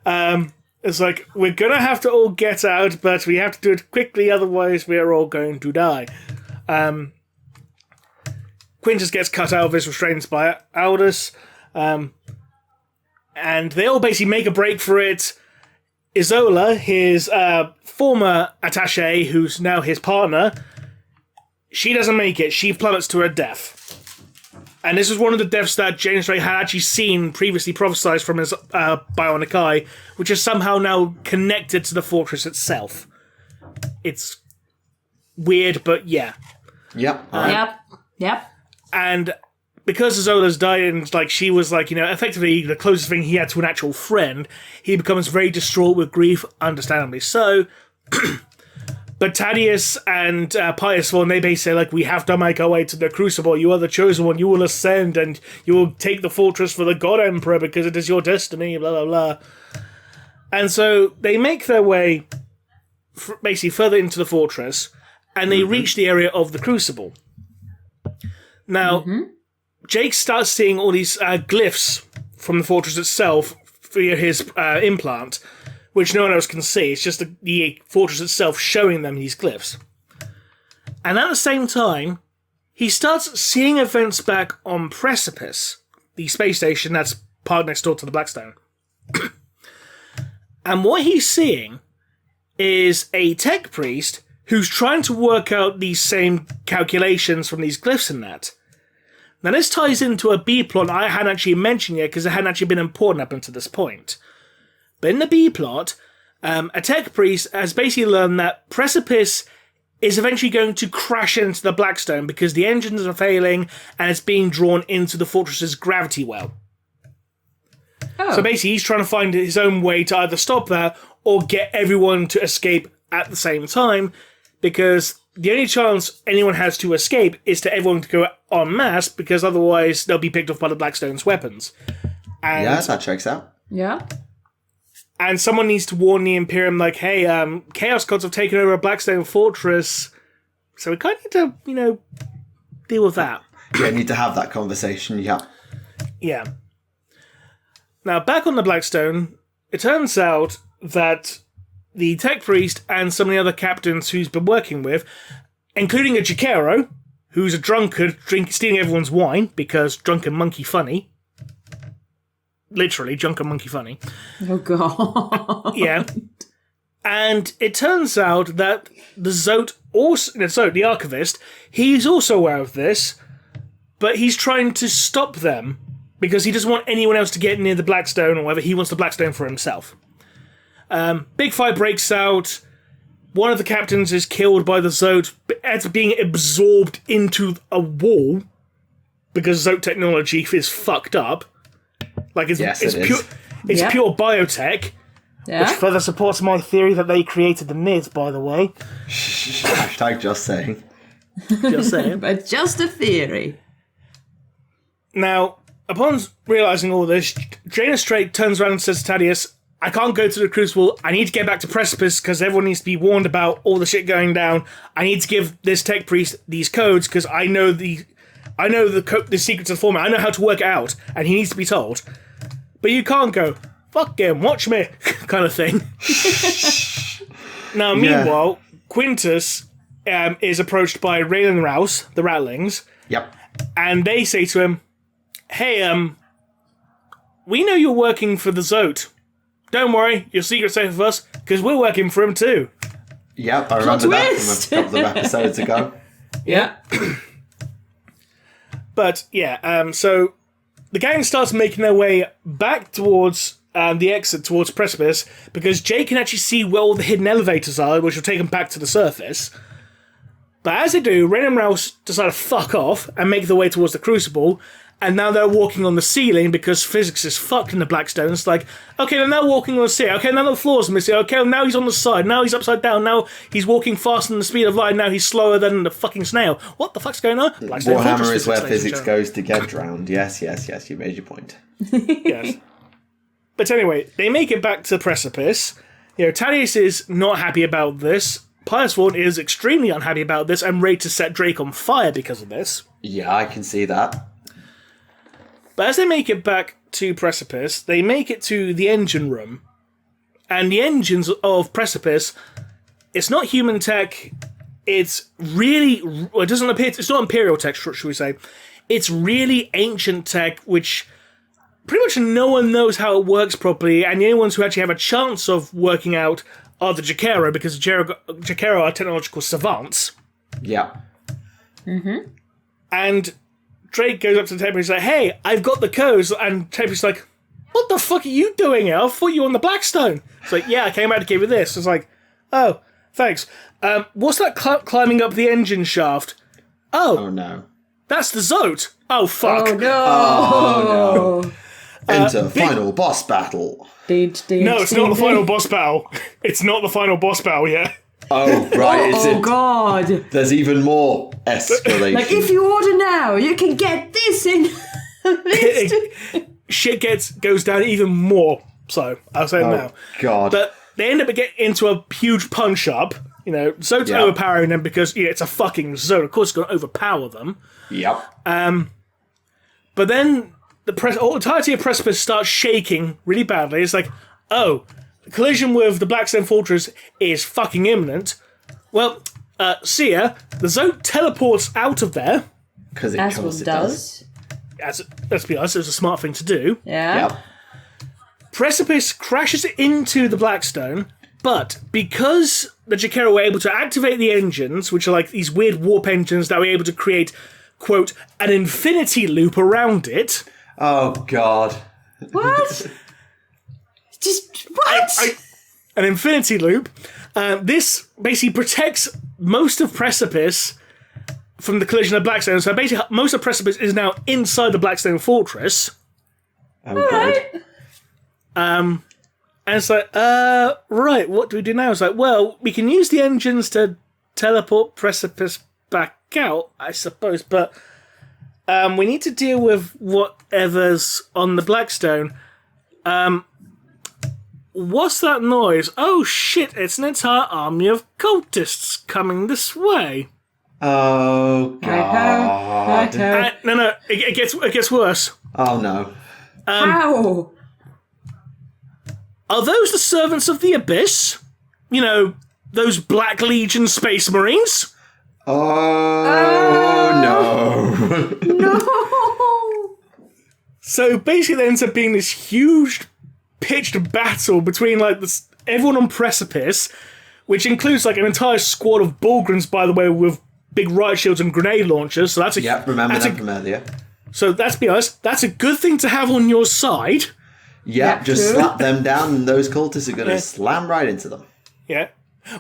much. It's like, we're going to have to all get out, but we have to do it quickly, otherwise we're all going to die. Quintus gets cut out of his restraints by Aldous. And they all basically make a break for it. Isola, his former attaché, who's now his partner, she doesn't make it. She plummets to her death. And this is one of the deaths that James Ray had actually seen previously prophesied from his bionic eye, which is somehow now connected to the fortress itself. It's weird, but yeah. Yep. Yep. And because Isola's died and she was effectively the closest thing he had to an actual friend, he becomes very distraught with grief, understandably so. But Thaddeus and Pius Vaughn, they basically say, we have to make our way to the Crucible. You are the chosen one. You will ascend and you will take the fortress for the God Emperor because it is your destiny, blah, blah, blah. And so they make their way basically further into the fortress and they reach the area of the Crucible. Now, Jake starts seeing all these glyphs from the fortress itself via his implant, which no one else can see. It's just the fortress itself showing them these glyphs. And at the same time, he starts seeing events back on Precipice, the space station that's parked next door to the Blackstone. And what he's seeing is a tech priest who's trying to work out these same calculations from these glyphs and that. Now, this ties into a B-plot I hadn't actually mentioned yet because it hadn't actually been important up until this point. But in the B-plot, a tech priest has basically learned that Precipice is eventually going to crash into the Blackstone because the engines are failing and it's being drawn into the fortress's gravity well. Oh. So basically, he's trying to find his own way to either stop that or get everyone to escape at the same time, because the only chance anyone has to escape is to everyone to go en masse, because otherwise they'll be picked off by the Blackstone's weapons. And, yeah, that checks out. Yeah. And someone needs to warn the Imperium, like, hey, Chaos Gods have taken over a Blackstone Fortress, so we kind of need to, deal with that. Yeah, need to have that conversation, yeah. Yeah. Now, back on the Blackstone, it turns out that the tech priest and some of the other captains who's been working with, including a Jacaro, who's a drunkard, stealing everyone's wine, because drunken monkey funny. Literally, drunken monkey funny. Oh, God. Yeah. And it turns out that the Zote, the archivist, he's also aware of this, but he's trying to stop them because he doesn't want anyone else to get near the Blackstone or whatever. He wants the Blackstone for himself. Big fight breaks out. One of the captains is killed by the Zote as being absorbed into a wall because Zote technology is fucked up. Like it's pure biotech, which further supports my theory that they created the NIS, by the way. Hashtag just saying. Just saying. But just a theory. Now, upon realising all this, Jaina Straight turns around and says to Thaddeus, I can't go to the Crucible. I need to get back to Precipice because everyone needs to be warned about all the shit going down. I need to give this tech priest these codes because I know the secrets of the format. I know how to work it out, and he needs to be told. But you can't go, fuck him, watch me, kind of thing. Now, meanwhile, Quintus is approached by Raylan Rouse, the Rattlings. Yep. And they say to him, hey, we know you're working for the Zote. Don't worry, your secret's safe with us, because we're working for him too. Yep, I remember that from a couple of episodes ago. Yeah. But, yeah, so the gang starts making their way back towards the exit, towards Precipice, because Jay can actually see where all the hidden elevators are, which will take them back to the surface. But as they do, Rain and Rouse decide to fuck off and make their way towards the Crucible, and now they're walking on the ceiling because physics is fucked in the Blackstone. It's like, okay, they're now walking on the ceiling. Okay, now the floor's missing. Okay, now he's on the side. Now he's upside down. Now he's walking faster than the speed of light. Now he's slower than the fucking snail. What the fuck's going on? Warhammer is where physics goes to get drowned. Yes, you made your point. Yes. But anyway, they make it back to Precipice. Thaddeus is not happy about this. Pius Vaughn is extremely unhappy about this and ready to set Drake on fire because of this. Yeah, I can see that. But as they make it back to Precipice, they make it to the engine room. And the engines of Precipice, it's not human tech, it's really... It doesn't appear... It's not Imperial tech, should we say. It's really ancient tech, which pretty much no one knows how it works properly, and the only ones who actually have a chance of working out are the Jacaro, because Jacaro are technological savants. Yeah. Mm-hmm. And Drake goes up to the table and he's like, hey, I've got the codes. And Tape's like, what the fuck are you doing here? I thought you were on the Blackstone. It's like, yeah, I came out to give you this. It's like, oh, thanks. What's that climbing up the engine shaft? Oh no. That's the Zote. Oh, fuck. Oh, no. Oh, no. Enter final boss battle. No, it's not the final boss battle. It's not the final boss battle yet. Oh, right. Oh, God. There's even more escalation. Like, if you order now, you can get this in Shit goes down even more. So, I'll say now. God. But they end up getting into a huge punch-up. Zote's overpowering them because it's a fucking Zote. Of course, it's going to overpower them. Yep. But then the entirety of Precipice starts shaking really badly. It's like, oh, the collision with the Blackstone Fortress is fucking imminent. Well, see ya. The Zote teleports out of there. Because it As one does. let's be honest, it was a smart thing to do. Yeah. Yep. Precipice crashes into the Blackstone, but because the Jakera were able to activate the engines, which are like these weird warp engines that were able to create, quote, an infinity loop around it. Oh, God. What? Just what? An infinity loop. This basically protects most of Precipice from the collision of Blackstone. So basically, most of Precipice is now inside the Blackstone Fortress. Oh, God. And it's like, right, what do we do now? It's like, well, we can use the engines to teleport Precipice back out, I suppose, but we need to deal with whatever's on the Blackstone. What's that noise? Oh shit, it's an entire army of cultists coming this way. Oh, God. No, it gets worse. Oh, no. How? Are those the servants of the Abyss? You know, those Black Legion Space Marines? Oh, no. No. So basically there ends up being this huge pitched battle between like everyone on Precipice, which includes like an entire squad of Bulgrins, by the way, with big riot shields and grenade launchers. So that's Remember that from earlier. So let's be honest, that's a good thing to have on your side. Yep, just true. slap them down and those cultists are going to slam right into them. Yeah.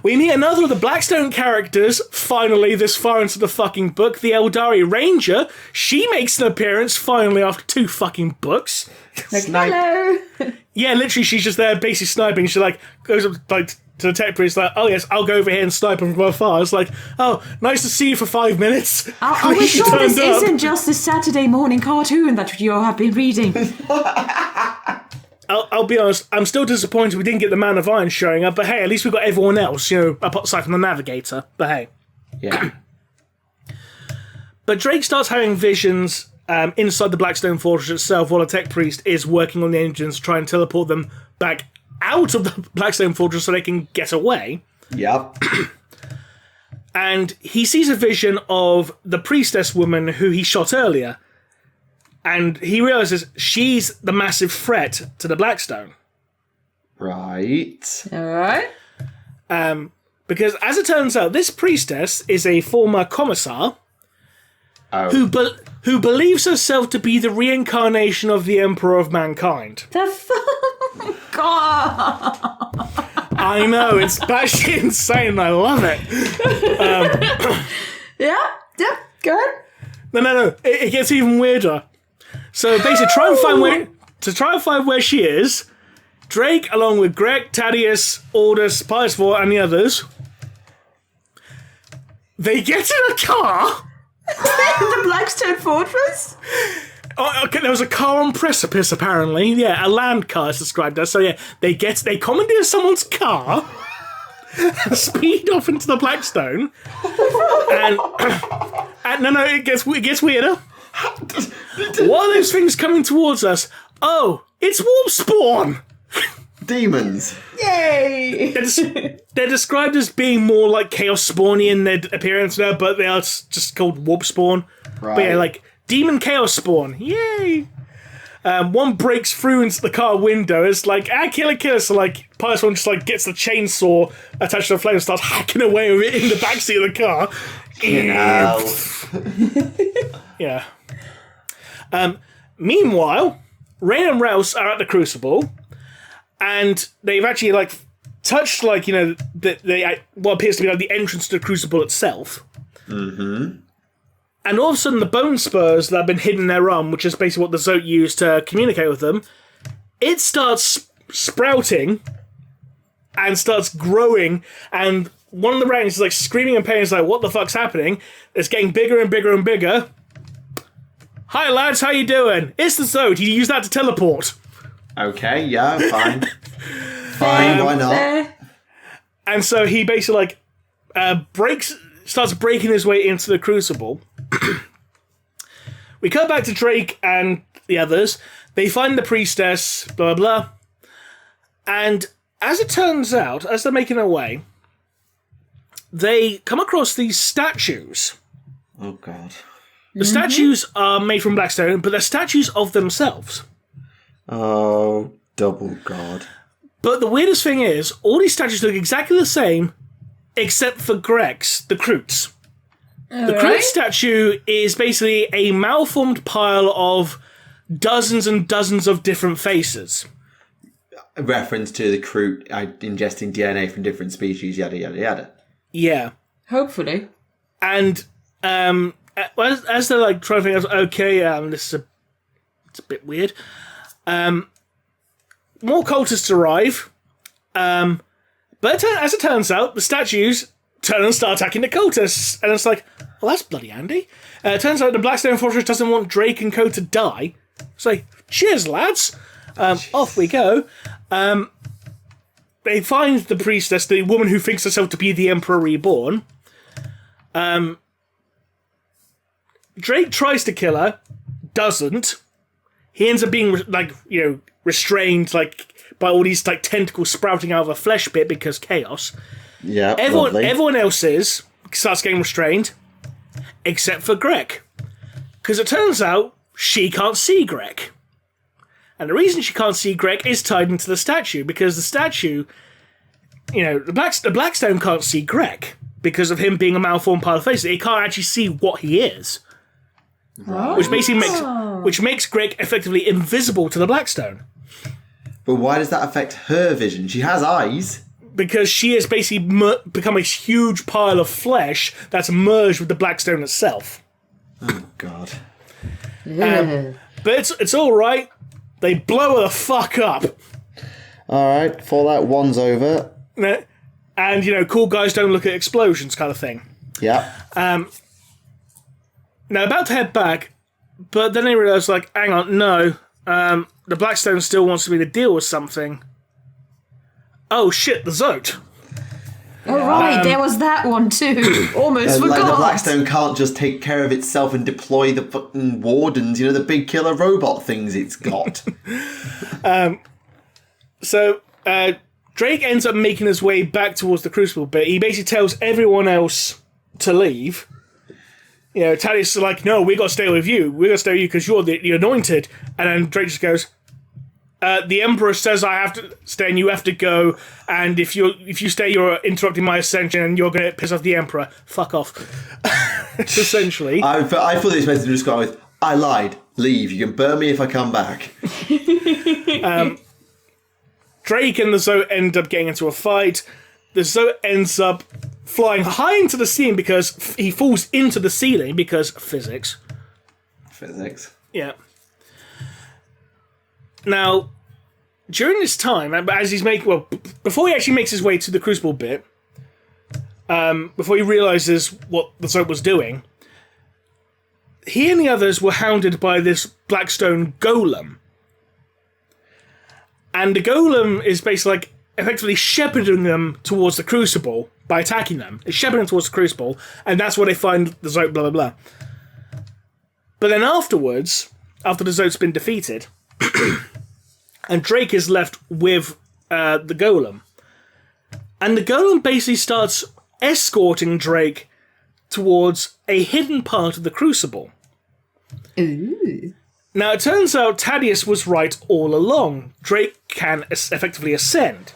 We meet another of the Blackstone characters, finally, this far into the fucking book, the Eldari Ranger. She makes an appearance, finally, after 2 fucking books. Snipe. Hello. Yeah, literally, she's just there basically sniping. She, like, goes up, like, to the tech priest, like, oh, yes, I'll go over here and snipe him from afar. It's like, oh, nice to see you for 5 minutes. Are we sure this isn't just a Saturday morning cartoon that you have been reading? I'll be honest, I'm still disappointed we didn't get the Man of Iron showing up, but hey, at least we got everyone else, you know, aside from the Navigator. But hey. Yeah. But Drake starts having visions inside the Blackstone Fortress itself while the tech priest is working on the engines to try and teleport them back out of the Blackstone Fortress so they can get away. Yep. And he sees a vision of the priestess woman who he shot earlier. And he realizes she's the massive threat to the Blackstone. Right. All right. Because as it turns out, this priestess is a former commissar who believes herself to be the reincarnation of the Emperor of Mankind. The fuck? God. I know, it's batshit insane and I love it. Yeah. Yep. Good. No. It gets even weirder. So basically, try and find where she is. Drake, along with Greg, Thaddeus, Aldous, Pius IV, and the others, they get in a car. The Blackstone Fortress. Oh, okay, there was a car on Precipice, apparently. Yeah, a land car is described as. So yeah, they commandeer someone's car, speed off into the Blackstone, and no, it gets weirder. What are those things coming towards us? Oh, it's warp spawn! Demons. Yay. They're described as being more like Chaos Spawny in their appearance now, but they are just called warp spawn. Right. But yeah, like Demon Chaos Spawn. Yay! One breaks through into the car window. It's like, kill. So like, Pius One just like gets the chainsaw attached to the flame and starts hacking away with it in the backseat of the car. Yeah. Meanwhile, Rain and Rouse are at the Crucible, and they've actually like touched like what appears to be like the entrance to the Crucible itself. Mm-hmm. And all of a sudden, the bone spurs that have been hidden in their arm, which is basically what the Zote used to communicate with them, it starts sprouting and starts growing, and one of the ranks is like screaming in pain. It's like, what the fuck's happening? It's getting bigger and bigger and bigger. Hi lads, how you doing? It's the Zote. You use that to teleport. Okay, yeah, fine. Fine, why not? And so he basically starts breaking his way into the Crucible. We cut back to Drake and the others. They find the priestess, blah, blah, blah. And as it turns out, as they're making their way, they come across these statues. Oh, God. The statues are made from Blackstone, but they're statues of themselves. Oh, double god. But the weirdest thing is, all these statues look exactly the same, except for Greg's, the Kroots. The Kroot statue is basically a malformed pile of dozens and dozens of different faces. A reference to the Kroot ingesting DNA from different species, yada, yada, yada. Yeah. Hopefully. And as they're like trying to think, okay, it's a bit weird. More cultists arrive, but as it turns out, the statues turn and start attacking the cultists, and it's like, well, that's bloody handy. It turns out the Blackstone Fortress doesn't want Drake and co to die. It's like, cheers, lads. Off we go. They find the priestess, the woman who thinks herself to be the Emperor Reborn. Drake tries to kill her, doesn't. He ends up being restrained by all these tentacles sprouting out of a flesh bit because chaos. Yeah, everyone else starts getting restrained, except for Greg, because it turns out she can't see Greg, and the reason she can't see Greg is tied into the statue, because the statue, the Blackstone can't see Greg because of him being a malformed pile of faces. It can't actually see what he is. Right. Which makes Greg effectively invisible to the Blackstone. But why does that affect her vision? She has eyes. Because she has basically become a huge pile of flesh that's merged with the Blackstone itself. Oh, God. But it's all right. They blow her the fuck up. All right, Fallout 1's over. And, cool guys don't look at explosions kind of thing. Yeah. Now, about to head back, but then they realise, hang on, no, the Blackstone still wants me to deal with something. Oh, shit, the Zote. Oh, right, there was that one too. Almost forgot. The Blackstone can't just take care of itself and deploy the fucking wardens, the big killer robot things it's got. So, Drake ends up making his way back towards the Crucible bit. He basically tells everyone else to leave. Thaddeus is like, no, we got to stay with you. We got to stay with you because you're the anointed. And then Drake just goes, the Emperor says I have to stay and you have to go. And if you stay, you're interrupting my ascension and you're going to piss off the Emperor. Fuck off. Essentially. I thought this message was going with, I lied. Leave. You can burn me if I come back. Drake and the Zote end up getting into a fight. The Zote ends up flying high into the ceiling because he falls into the ceiling because physics. Physics. Yeah. Now, during this time, as he's before he actually makes his way to the Crucible bit, before he realizes what the Zote was doing, he and the others were hounded by this Blackstone golem. And the golem is basically effectively shepherding them towards the Crucible by attacking them. It's shepherding them towards the Crucible, and that's where they find the Zote, blah, blah, blah. But then afterwards, after the Zote's been defeated, and Drake is left with the golem, and the golem basically starts escorting Drake towards a hidden part of the Crucible. Ooh. Now, it turns out Thaddeus was right all along. Drake can effectively ascend,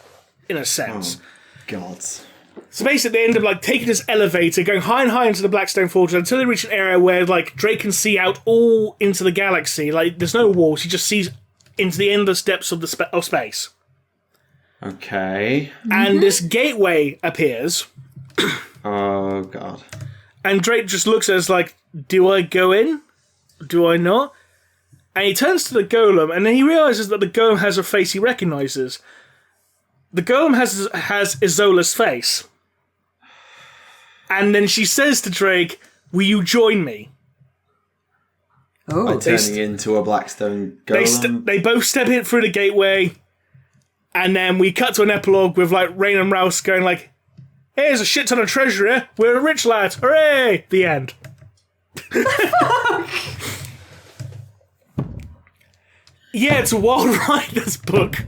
in a sense. Oh, God. So basically, they end up taking this elevator, going high and high into the Blackstone Fortress until they reach an area where Drake can see out all into the galaxy. There's no walls; he just sees into the endless depths of of space. Okay. And this gateway appears. Oh, God. And Drake just looks at us do I go in? Do I not? And he turns to the golem, and then he realizes that the golem has a face he recognizes. The golem has Isola's face. And then she says to Drake, will you join me? By turning into a Blackstone golem. They both step in through the gateway, and then we cut to an epilogue with Rain and Rouse going here's a shit ton of treasure here. We're rich lads. Hooray! The end. Yeah, it's a wild ride, this book.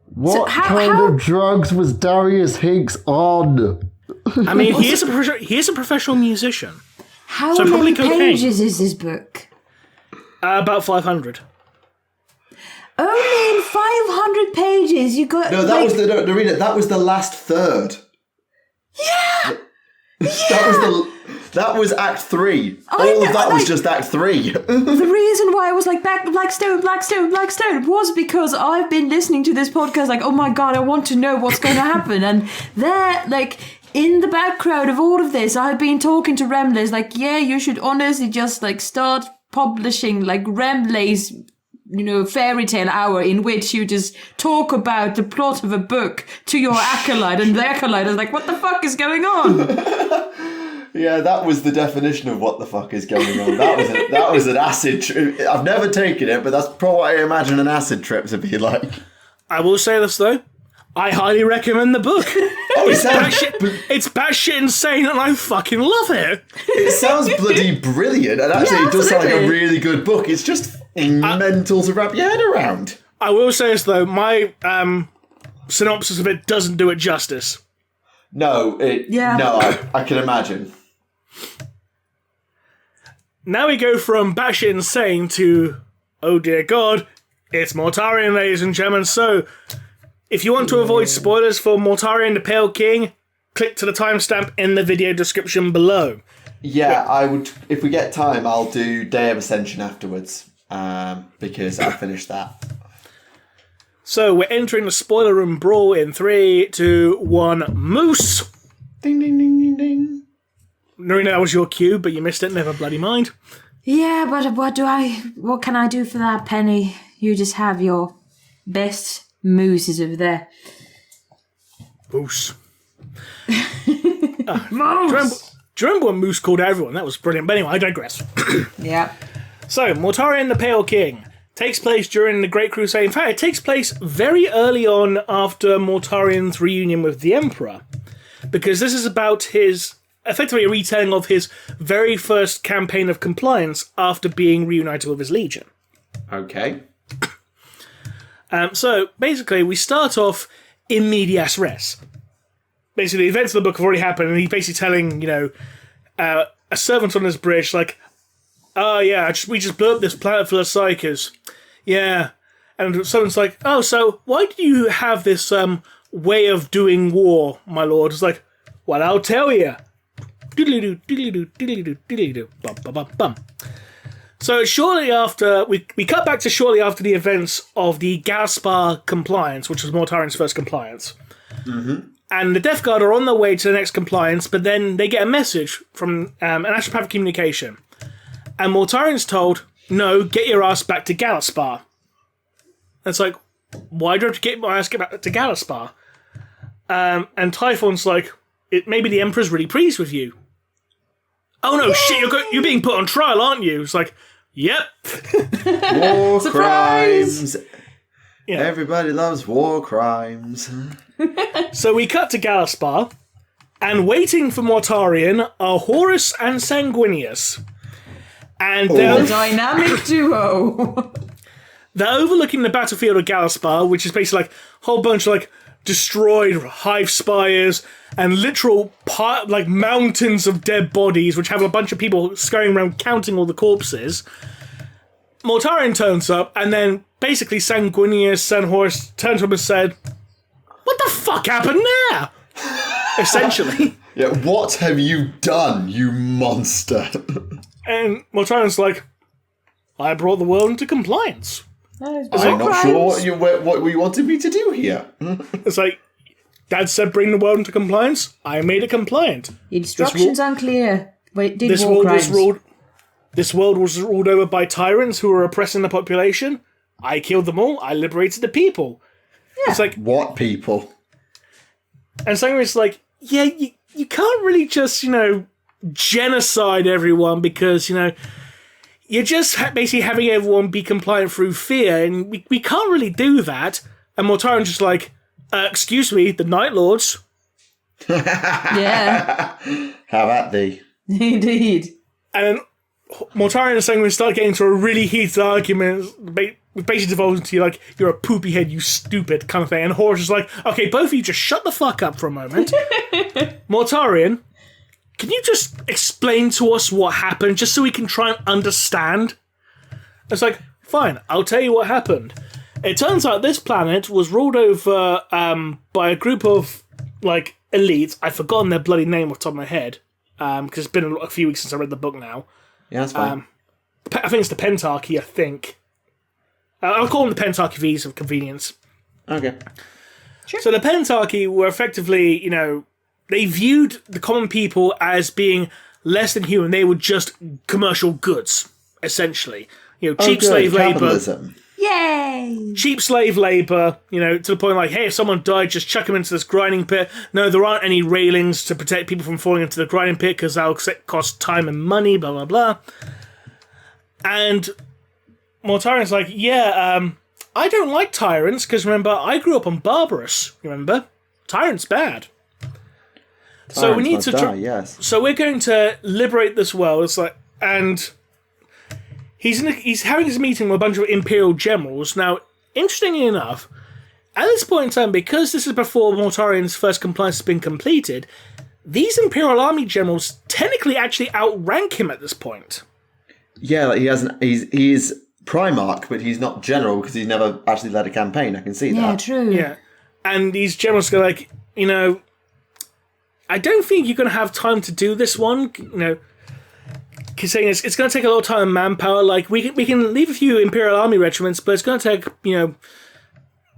What of drugs was Darius Hinks on? I mean, he is a professional musician. How So probably many cocaine. pages is this book? About 500. Only in 500 pages you got... No, that was Naerina, that was the last third. Yeah! That was Act 3. I All know, of that was like- just Act 3. The reason why I was like, Blackstone was because I've been listening to this podcast like, oh my god, I want to know what's going to happen. And there, like, in the background of all of this, I've been talking to Remleiz like, yeah, you should honestly just, like, start publishing, like, Remleiz, fairy tale hour in which you just talk about the plot of a book to your acolyte, and the acolyte is like, what the fuck is going on? Yeah, that was the definition of what the fuck is going on. That was an acid trip. I've never taken it, but that's probably what I imagine an acid trip to be like. I will say this, though. I highly recommend the book. Oh, It's batshit insane, and I fucking love it. It sounds bloody brilliant, and actually it does sound like a absolutely. really good book. It's just mental to wrap your head around. I will say this, though. My synopsis of it doesn't do it justice. No, I can imagine. Now we go from batshit insane to, oh dear god, it's Mortarion, ladies and gentlemen. So, if you want to avoid spoilers for Mortarion the Pale King, click to the timestamp in the video description below. Yeah, I would. If we get time, I'll do Day of Ascension afterwards, because I finished that. So, we're entering the spoiler room brawl in 3, 2, 1, moose! Ding, ding, ding, ding, ding. Naerina, that was your cue, but you missed it, never bloody mind. Yeah, but what can I do for that, Penny? You just have your best mooses over there. Moose. Moose! Do you remember when Moose called everyone? That was brilliant. But anyway, I digress. Yeah. So, Mortarion the Pale King takes place during the Great Crusade. In fact, it takes place very early on after Mortarion's reunion with the Emperor. Because this is about his, effectively a retelling of his very first campaign of compliance after being reunited with his legion. Okay. So, basically, we start off in medias res. Basically, the events of the book have already happened, and he's basically telling, a servant on his bridge, like, oh yeah, we just blew up this planet full of psychers. Yeah. And someone's like, oh, so why do you have this way of doing war, my lord? It's like, well, I'll tell you. Diddly-doo, diddly-doo, diddly-doo, diddly-doo, bum, bum, bum, bum. So shortly after, we cut back to shortly after the events of the Gaspar compliance, which was Mortarion's first compliance. Mm-hmm. And the Death Guard are on their way to the next compliance, but then they get a message from an astropathic communication. And Mortarion's told, no, get your ass back to Galaspar. And it's like, why do I have to get my ass back to Galaspar? And Typhon's like, maybe the Emperor's really pleased with you. Oh no, shit, you're being put on trial, aren't you? It's like, yep. War crimes. Yeah. Everybody loves war crimes. So we cut to Galaspar, and waiting for Mortarion are Horus and Sanguinius. And The dynamic duo. they're overlooking the battlefield of Galaspar, which is basically like a whole bunch of like destroyed hive spires and literal mountains of dead bodies, which have a bunch of people scurrying around counting all the corpses. Mortarion turns up, and then basically Sanguinius and Horus turned to him and said, what the fuck happened there? Essentially. Yeah, what have you done, you monster? And Mortarion's like, I brought the world into compliance. I'm not sure what you wanted me to do here. It's like, Dad said bring the world into compliance. I made it compliant. Instructions unclear. Wait, did This war world crimes. This world was ruled over by tyrants who were oppressing the population. I killed them all. I liberated the people. Yeah. It's like, What people? and Sanguinius like, yeah, you can't really just, genocide everyone because, you're just basically having everyone be compliant through fear, and we can't really do that. And Mortarion's just like, excuse me, the Night Lords. Yeah, How about thee? indeed. And Mortarion and Sanguinius start getting into a really heated argument, basically devolves into like, you're a poopy head, you stupid kind of thing. And Horus is like, okay, both of you just shut the fuck up for a moment. Mortarion can you just explain to us what happened, just so we can try and understand? It's like, fine, I'll tell you what happened. It turns out this planet was ruled over by a group of, like, elites. I've forgotten their bloody name off the top of my head, because it's been a few weeks since I read the book now. Yeah, that's fine. I think it's the Pentarchy, I think. I'll call them the Pentarchy for ease of convenience. Okay. Sure. So the Pentarchy were effectively, you know, they viewed the common people as being less than human. They were just commercial goods, essentially. You know, cheap slave labour. Yay! Cheap slave labour, you know, to the point like, hey, if someone died, just chuck them into this grinding pit. No, there aren't any railings to protect people from falling into the grinding pit because that'll cost time and money, blah, blah, blah. And Mortarion's like, I don't like tyrants because, remember, I grew up on Barbarous, remember? Tyrants bad. So we need to try. Yes. So we're going to liberate this world. It's like, and he's having his meeting with a bunch of Imperial generals. Now, interestingly enough, at this point in time, because this is before Mortarion's first compliance has been completed, these Imperial Army generals technically actually outrank him at this point. Yeah, like he is Primarch, but he's not general because he's never actually led a campaign. I can see that. Yeah, true. Yeah, and these generals go like, you know, I don't think you're going to have time to do this one, you know, saying it's going to take a lot of time and manpower. Like, we can leave a few Imperial Army regiments, but it's going to take, you know,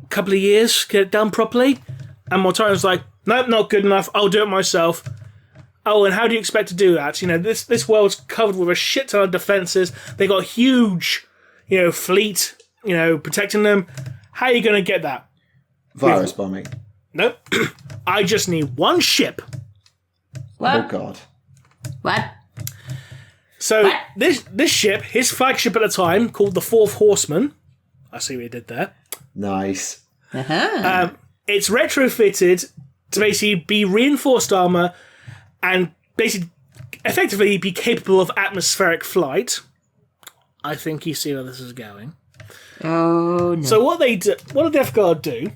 a couple of years to get it done properly. And Mortarion's like, nope, not good enough. I'll do it myself. Oh, and how do you expect to do that? You know, this world's covered with a shit ton of defences. They got a huge, you know, fleet, you know, protecting them. How are you going to get that? Virus bombing. Nope. I just need one ship. What? Oh, God. What? So What? this ship, his flagship at the time, called the Fourth Horseman. I see what he did there. Nice. Uh-huh. It's retrofitted to basically be reinforced armor and basically effectively be capable of atmospheric flight. I think you see where this is going. Oh, no. So what the Death Guard do?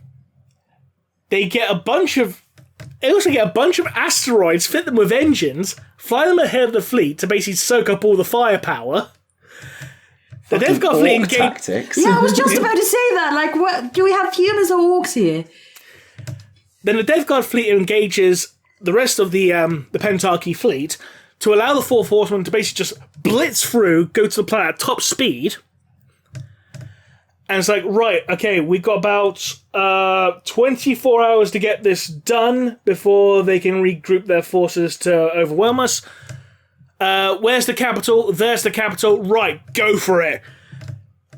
They also get a bunch of asteroids, fit them with engines, fly them ahead of the fleet to basically soak up all the firepower. The Death Guard fleet tactics. Yeah, I was just about to say that. Like, what? Do we have humans or orcs here? Then the Death Guard fleet engages the rest of the Pentarchy fleet to allow the Fourth Horseman to basically just blitz through, go to the planet at top speed. And it's like, right, okay, we've got about 24 hours to get this done before they can regroup their forces to overwhelm us. Where's the capital? There's the capital. Right, go for it.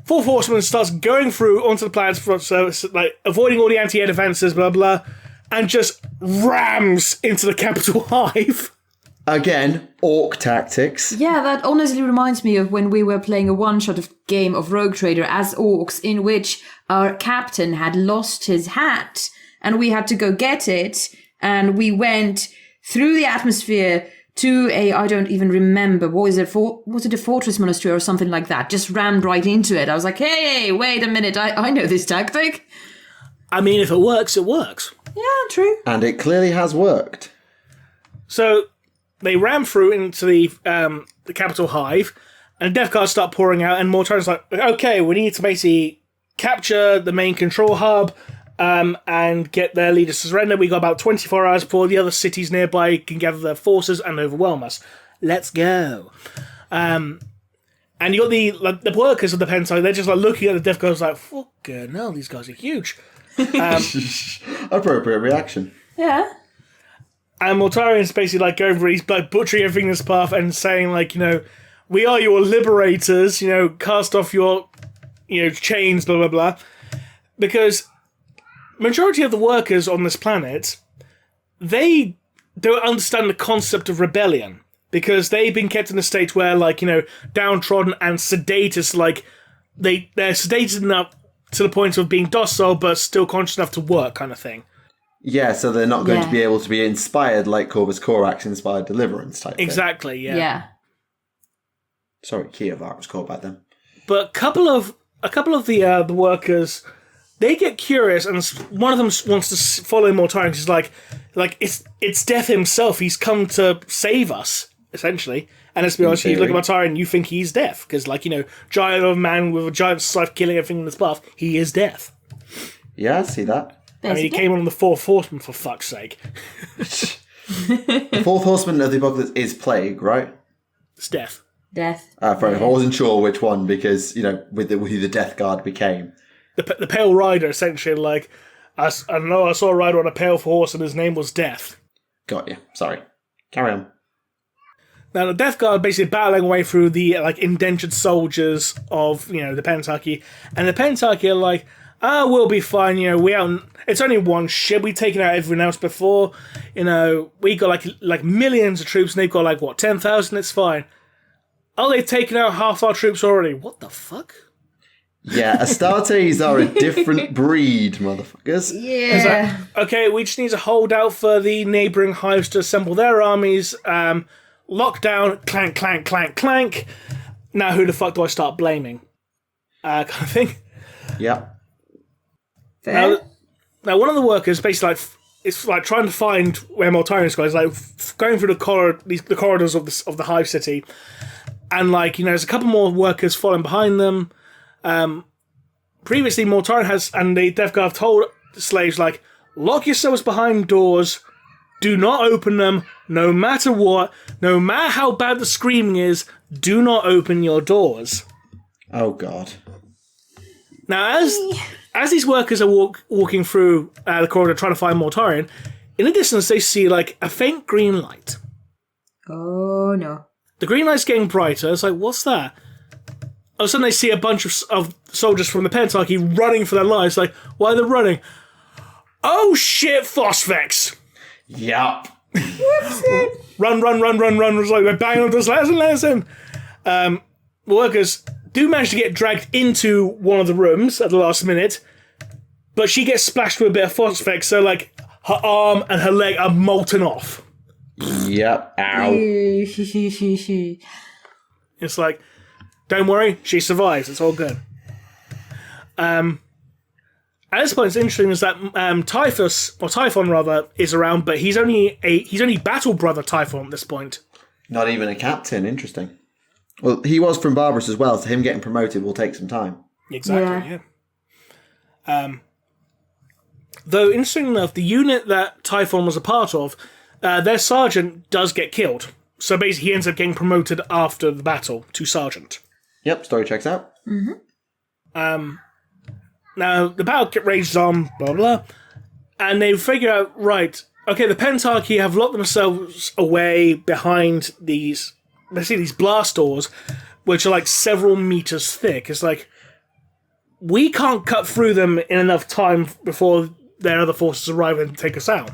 Fourth Horseman starts going through onto the planet's front surface, like avoiding all the anti-air defenses, blah, blah, and just rams into the capital hive. Again, orc tactics. Yeah, that honestly reminds me of when we were playing a one-shot game of Rogue Trader as orcs, in which our captain had lost his hat, and we had to go get it, and we went through the atmosphere to I don't even remember, was it a fortress monastery or something like that? Just rammed right into it. I was like, hey, wait a minute, I know this tactic. I mean, if it works, it works. Yeah, true. And it clearly has worked. So they ram through into the capital hive, and Death Guards start pouring out, and Mortarion's like, okay, we need to basically capture the main control hub and get their leaders to surrender. We got about 24 hours before the other cities nearby can gather their forces and overwhelm us. Let's go. And you got the workers of the Pentarchy, they're just like looking at the Death Guards like, fucking hell, these guys are huge. Appropriate reaction. Yeah. And Mortarion's basically like going for, he's like butchering everything in his path and saying like, you know, we are your liberators, you know, cast off your, you know, chains, blah, blah, blah. Because majority of the workers on this planet, they don't understand the concept of rebellion. Because they've been kept in a state where, like, you know, downtrodden and sedated, like, they're sedated enough to the point of being docile but still conscious enough to work kind of thing. Yeah, so they're not going to be able to be inspired like Corvus Corax inspired Deliverance type Exactly, thing. yeah. Sorry, Kiev was called back then. But a couple of the workers they get curious, and one of them wants to follow Mortarion. He's like it's Death himself. He's come to save us, essentially. And let's be honest, you look at Mortarion, you think he's Death, because, like, you know, giant of a man with a giant scythe killing everything in his path, he is Death. Yeah, I see that. I mean, he came on the Fourth Horseman, for fuck's sake. The Fourth Horseman of the Apocalypse is Plague, right? It's Death. Death. Fair enough. I wasn't sure which one, because, you know, with who the Death Guard became. The Pale Rider, essentially, like, I know I saw a rider on a pale horse and his name was Death. Got you. Sorry. Carry on. Now, the Death Guard basically battling away through the, like, indentured soldiers of, you know, the Pentarchy. And the Pentarchy are like, we'll be fine, you know, it's only one ship, we've taken out everyone else before, you know, we got, like millions of troops, and they've got, like, what, 10,000, it's fine. Oh, they've taken out half our troops already. What the fuck? Yeah, Astartes are a different breed, motherfuckers. Yeah. Like, okay, we just need to hold out for the neighbouring hives to assemble their armies, lockdown, clank, clank, clank, clank. Now who the fuck do I start blaming? Kind of thing. Yep. Now, one of the workers basically it's like trying to find where Mortarion's going. It's like going through the corridors of the hive city, and, like, you know, there's a couple more workers following behind them. Previously, Mortarion and the Death Guard have told the slaves, like, lock yourselves behind doors, do not open them, no matter what, no matter how bad the screaming is, do not open your doors. Oh, God. Now, as these workers are walking through the corridor trying to find Mortarion, in the distance they see, like, a faint green light. Oh, no. The green light's getting brighter. It's like, what's that? All of a sudden they see a bunch of soldiers from the Pentarchy running for their lives. Like, why are they running? Oh shit, Phosphex! Yep. Run. It's like they're banging on doors. Let us in. Workers do manage to get dragged into one of the rooms at the last minute, but she gets splashed with a bit of Phosphex, so, like, her arm and her leg are molten off. Yep. Ow. It's like, don't worry, she survives. It's all good. At this point, it's interesting is that Typhon rather, is around, but he's only battle brother Typhon at this point. Not even a captain. Interesting. Well, he was from Barbarous as well, so him getting promoted will take some time. Exactly. Yeah. Though, interesting enough, the unit that Typhon was a part of, their sergeant does get killed. So basically, he ends up getting promoted after the battle to sergeant. Yep, story checks out. Mm-hmm. Now, the battle rages on, blah, blah, and they figure out, right, okay, the Pentarchy have locked themselves away behind these blast doors, which are, like, several meters thick. It's like, we can't cut through them in enough time before their other forces arrive and take us out.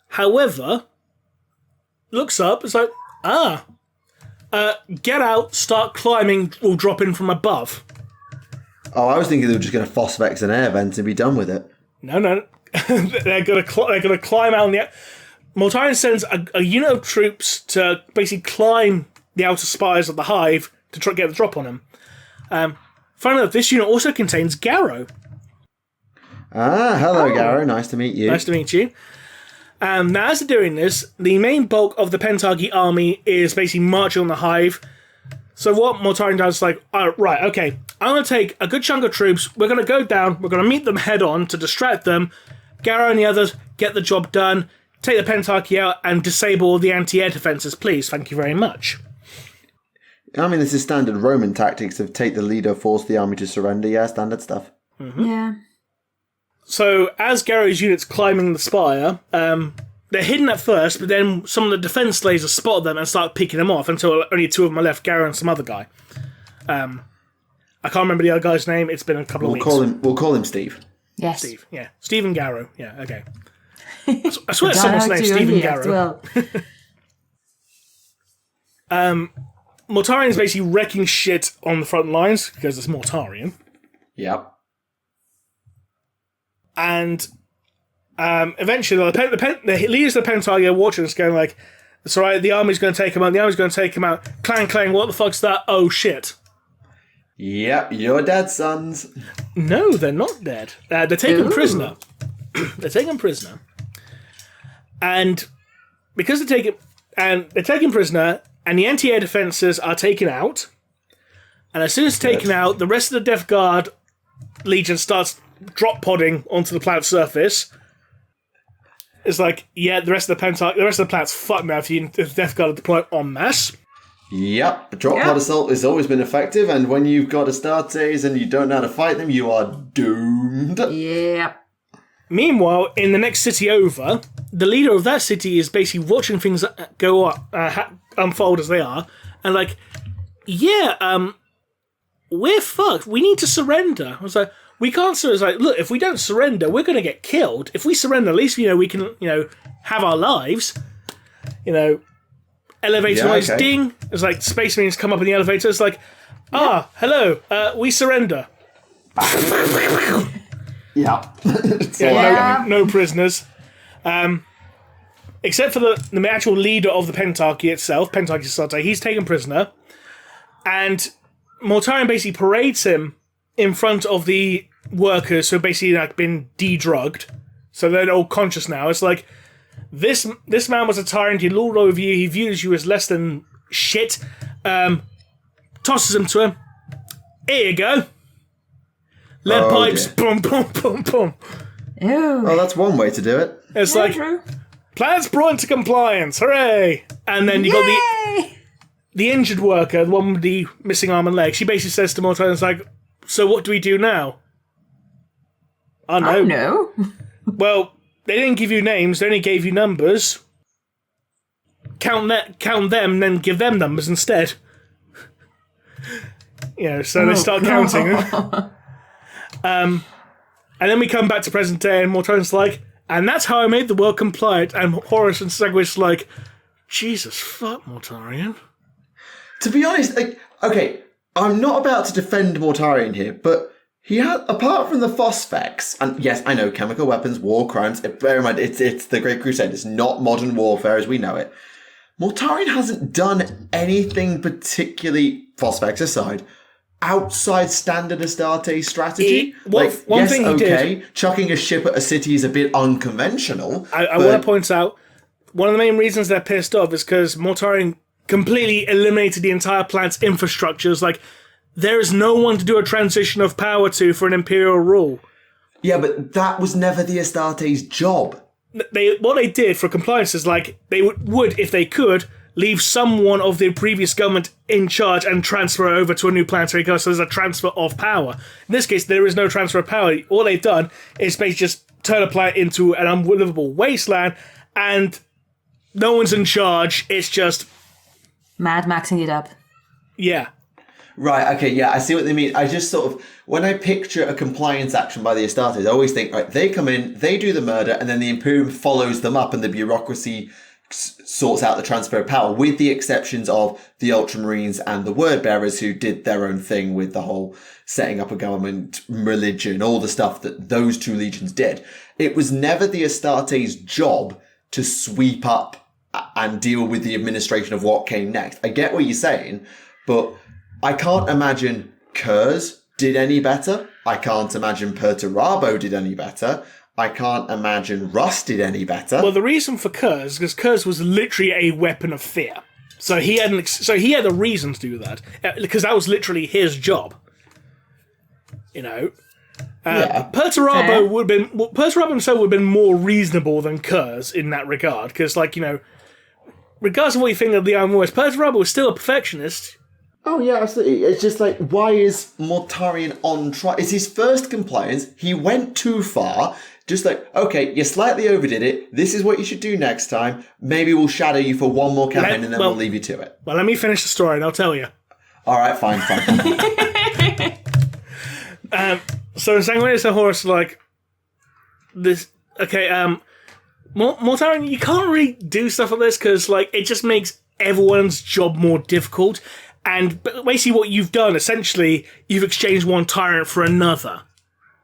However, looks up, it's like, get out, start climbing, we'll drop in from above. Oh, I was thinking they were just going to Phosphex an air vent and be done with it. No. they're gonna climb out on the... Mortarion sends a unit of troops to basically climb the outer spires of the hive to try to get the drop on them. Funnily enough, this unit also contains Garrow. Hello, Garrow. Nice to meet you. Nice to meet you. Now, as they're doing this, the main bulk of the Pentarchy army is basically marching on the hive. So what Mortarion does is like, right, okay, I'm going to take a good chunk of troops, we're going to go down, we're going to meet them head on to distract them, Garrow and the others get the job done, take the Pentarchy out and disable the anti-air defences, please, thank you very much. I mean, this is standard Roman tactics of take the leader, force the army to surrender, yeah, standard stuff. Mm-hmm. Yeah. So, as Garrow's unit's climbing the spire, they're hidden at first, but then some of the defence lasers spot them and start picking them off until only two of them are left, Garrow and some other guy. I can't remember the other guy's name, it's been a couple of weeks. We'll call him Steve. Yes. Steve, yeah. Steve and Garrow, yeah, okay. I swear it's someone's name, Steve and Garrow. Well. Mortarion's basically wrecking shit on the front lines, because it's Mortarion. Yep. And eventually, the leaders of the Pentarchy are watching us going like, it's alright, the army's going to take him out, clang, clang, what the fuck's that? Oh shit. Yep, you're dead, sons. No, they're not dead. They're taken prisoner. They're taken prisoner. And because they're taken prisoner, and the anti-air defences are taken out, and as soon as it's taken out, the rest of the Death Guard Legion starts drop podding onto the planet's surface. It's like, yeah, the rest of the planet's fucked now if the Death Guard are deployed en masse. Yep, drop pod assault has always been effective, and when you've got Astartes and you don't know how to fight them, you are doomed. Yep. Meanwhile, in the next city over, the leader of that city is basically watching things go up, unfold as they are, and like, yeah, we're fucked. We need to surrender. I was like, we can't surrender. It's like, look, if we don't surrender, we're going to get killed. If we surrender, at least, we can, have our lives. Elevator noise, ding. It's like Space Marines come up in the elevator. It's like, hello, we surrender. No prisoners. Except for the actual leader of the Pentarchy itself, Pentarchy Asarte, he's taken prisoner. And Mortarion basically parades him in front of the workers who have basically been de-drugged. So they're all conscious now. It's like, this man was a tyrant, he ruled over you, he views you as less than shit. Tosses him to him. Here you go. Lead pipes, boom, boom, boom, boom. Ew. Oh, that's one way to do it. It's planet's brought into compliance, hooray! And then you got the injured worker, the one with the missing arm and leg. She basically says to Mortarion, it's like, so what do we do now? I don't know. Well, they didn't give you names, they only gave you numbers. Count them, then give them numbers instead. So they start counting. And then we come back to present day, and Mortarion's like, and that's how I made the world compliant. And Horus and Segway's like, Jesus fuck, Mortarion. To be honest, okay, I'm not about to defend Mortarion here, but he had, apart from the phosphex, and yes, I know, chemical weapons, war crimes, bear in mind, it's the Great Crusade, it's not modern warfare as we know it. Mortarion hasn't done anything particularly, phosphex aside, outside standard Astarte strategy. One thing he did, chucking a ship at a city is a bit unconventional. I want to point out, one of the main reasons they're pissed off is because Mortarion completely eliminated the entire planet's infrastructures. Like, there is no one to do a transition of power to for an imperial rule. Yeah, but that was never the Astartes' job. What they did for compliance is, like, they would, if they could, leave someone of the previous government in charge and transfer over to a new planetary guard, so there's a transfer of power. In this case, there is no transfer of power. All they've done is basically just turn a planet into an unlivable wasteland, and no one's in charge. It's just Mad Maxing it up. Yeah. Right, okay, yeah, I see what they mean. I just sort of, when I picture a compliance action by the Astartes, I always think, right, they come in, they do the murder, and then the Imperium follows them up and the bureaucracy sorts out the transfer of power, with the exceptions of the Ultramarines and the Word Bearers, who did their own thing with the whole setting up a government, religion, all the stuff that those two legions did. It was never the Astartes' job to sweep up and deal with the administration of what came next. I get what you're saying, but I can't imagine Kurz did any better. I can't imagine Perturabo did any better. I can't imagine Russ did any better. Well, the reason for Kurz, because Kurz was literally a weapon of fear. So he had a reason to do that, because that was literally his job. Perturabo himself would have been more reasonable than Kurz in that regard, because, regardless of what you think of the Iron Wars, Perturabo was still a perfectionist. Oh, yeah, absolutely. It's just like, why is Mortarion on trial? It's his first compliance. He went too far. Just like, okay, you slightly overdid it. This is what you should do next time. Maybe we'll shadow you for one more campaign and then we'll leave you to it. Well, let me finish the story and I'll tell you. All right, fine. So Sanguinius and Horus are like, this, okay, Mortarion, you can't really do stuff like this because, it just makes everyone's job more difficult. And basically what you've done, essentially, you've exchanged one tyrant for another.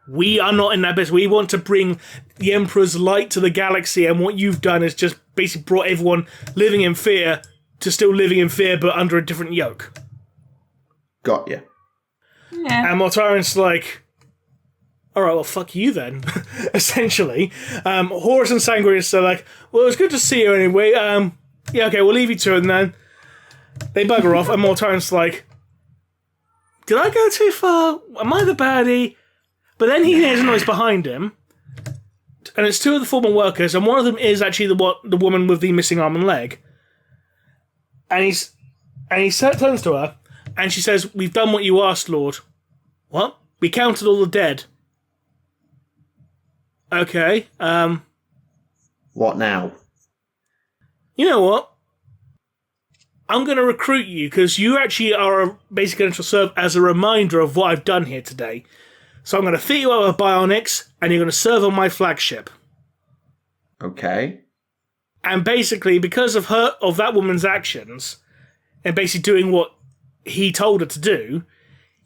We are not in that business. We want to bring the Emperor's light to the galaxy, and what you've done is just basically brought everyone living in fear to still living in fear, but under a different yoke. Got you. Yeah. And Mortarion's like, all right, well, fuck you then, essentially. Horus and Sangrius are like, well, it's good to see you anyway. Yeah, okay, we'll leave you to it, and then they bugger off, and Mortarion's like, did I go too far? Am I the baddie? But then he hears a noise behind him, and it's two of the former workers, and one of them is actually the woman with the missing arm and leg. And he turns to her, and she says, we've done what you asked, Lord. What? We counted all the dead. Okay, What now? you know what? I'm going to recruit you, because you actually are basically going to serve as a reminder of what I've done here today. So I'm going to fit you up with bionics, and you're going to serve on my flagship. Okay. And basically, because of that woman's actions, and basically doing what he told her to do,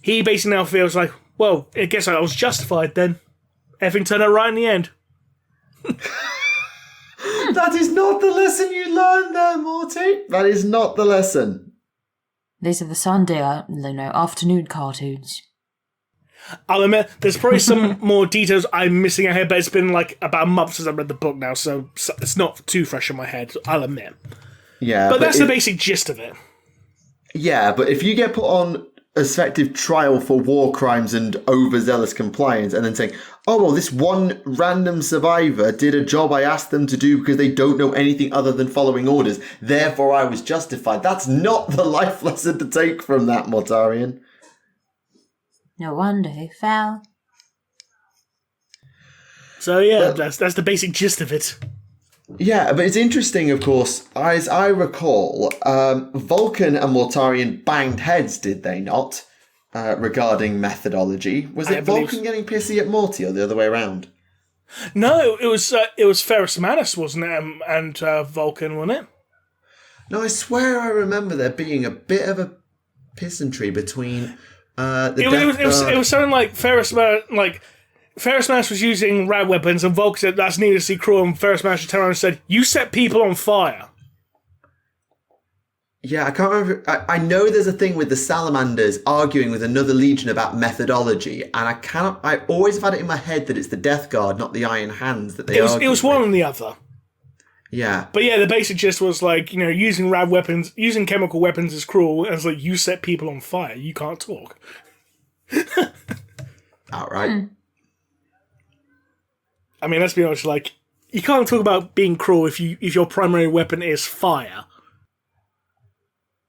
he basically now feels like, well, I guess I was justified then. Everything turned out right in the end. That is not the lesson you learned there, Morty. That is not the lesson. These are the Sunday afternoon cartoons. I'll admit, there's probably some more details I'm missing out here, but it's been like about a month since I read the book now, so it's not too fresh in my head, I'll admit. Yeah, But that's the basic gist of it. Yeah, but if you get put on effective trial for war crimes and overzealous compliance and then saying, oh, well, this one random survivor did a job I asked them to do because they don't know anything other than following orders, therefore I was justified. That's not the life lesson to take from that, Mortarion. No wonder he fell. So yeah, that's the basic gist of it. Yeah, but it's interesting, of course, as I recall, Vulcan and Mortarion banged heads, did they not, regarding methodology? Was it Vulcan getting pissy at Morty or the other way around? No, it was Ferrus Manus, wasn't it, and Vulcan, wasn't it? No, I swear I remember there being a bit of a pissantry between It was something like Ferrus Manus was using rad weapons, and Vulcan said that's needlessly cruel, and Ferrus Manus turned around and said, you set people on fire. Yeah, I can't remember. I know there's a thing with the Salamanders arguing with another Legion about methodology, and I always have had it in my head that it's the Death Guard, not the Iron Hands, that they argue. It was one and the other. Yeah. But yeah, the basic gist was like, using rad weapons, using chemical weapons is cruel, and it's like, you set people on fire, you can't talk. Outright. I mean, let's be honest, like, you can't talk about being cruel if your primary weapon is fire.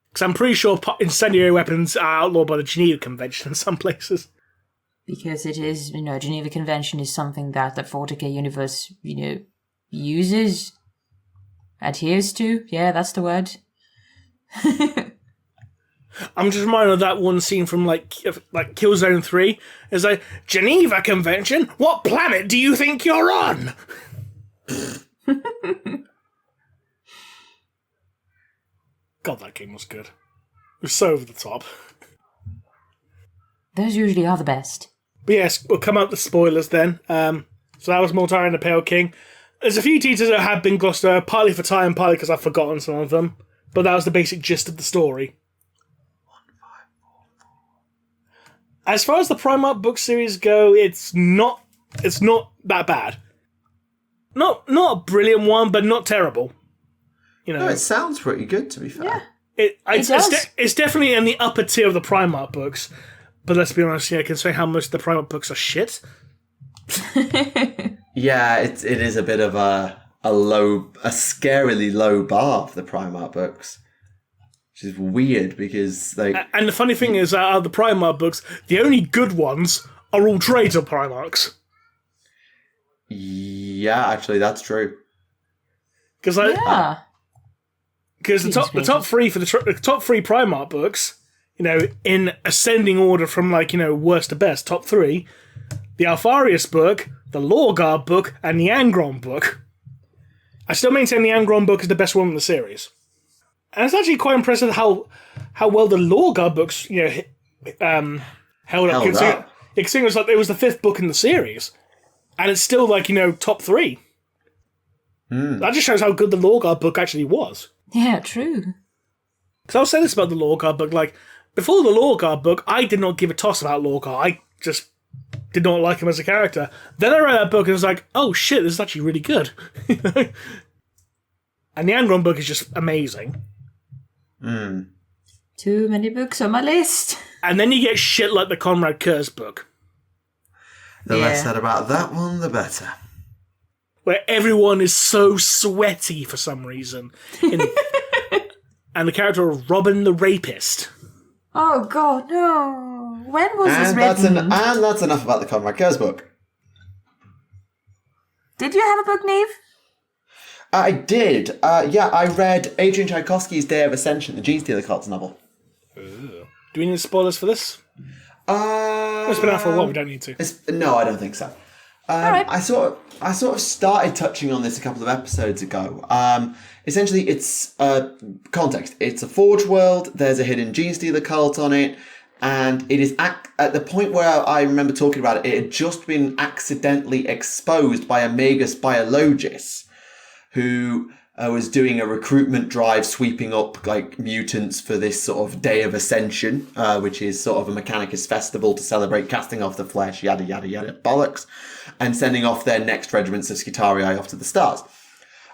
Because I'm pretty sure incendiary weapons are outlawed by the Geneva Convention in some places. Because it is, Geneva Convention is something that the 40k universe, uses, adheres to. Yeah, that's the word. I'm just reminded of that one scene from like Killzone 3. It's like, Geneva Convention? What planet do you think you're on? God, that game was good. It was so over the top. Those usually are the best. But yes, we'll come out the spoilers then. So that was Mortarion the Pale King. There's a few details that have been glossed over, partly for time, partly because I've forgotten some of them. But that was the basic gist of the story. As far as the Primarch book series go, it's not that bad. Not a brilliant one, but not terrible. No, it sounds pretty good, to be fair. Yeah. It's definitely in the upper tier of the Primarch books. But let's be honest, considering how much the Primarch books are shit. Yeah, it is a bit of a scarily low bar for the Primarch books. Which is weird because and the funny thing is, out of the Primarch books, the only good ones are all traitor Primarchs. Yeah, actually, that's true. Because the top three for the top three Primarch books, in ascending order from worst to best, top three, the Alfarius book, the Lorgar book, and the Angron book. I still maintain the Angron book is the best one in the series. And it's actually quite impressive how well the Lorgar books, held up. Considering it was the fifth book in the series, and it's still top three. That just shows how good the Lorgar book actually was. Yeah, true. Because I'll say this about the Lorgar book, before the Lorgar book, I did not give a toss about Lorgar. I just did not like him as a character. Then I read that book and was like, oh shit, this is actually really good. And the Angron book is just amazing. Too many books on my list. And then you get shit like the Conrad Kurz book. The less said about that one, the better. Where everyone is so sweaty for some reason. And the character of Robin the Rapist. Oh god, no. When was this written? And that's enough about the Conrad Kurz book. Did you have a book, Neve? I did. I read Adrian Tchaikovsky's Day of Ascension, the Gene Stealer Cult's novel. Ooh. Do we need spoilers for this? It's been out for a while, we don't need to. No, I don't think so. Right. I sort of started touching on this a couple of episodes ago. Essentially, it's context. It's a Forge world. There's a hidden Gene Stealer cult on it, and it is at the point where I remember talking about it. It had just been accidentally exposed by a Magus Biologist, who was doing a recruitment drive, sweeping up like mutants for this sort of Day of Ascension, which is sort of a Mechanicus festival to celebrate casting off the flesh, yada yada yada bollocks, and sending off their next regiments of Skitarii off to the stars.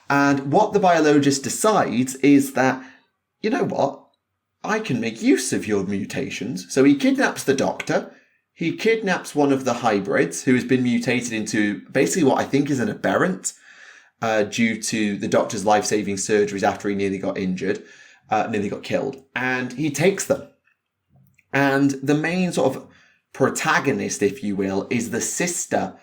And what the Biologist decides is that, you know what, I can make use of your mutations. So he kidnaps the Doctor, he kidnaps one of the hybrids who has been mutated into basically what I think is an aberrant, due to the Doctor's life-saving surgeries after he nearly got injured, nearly got killed, and he takes them. And the main sort of protagonist, if you will, is the sister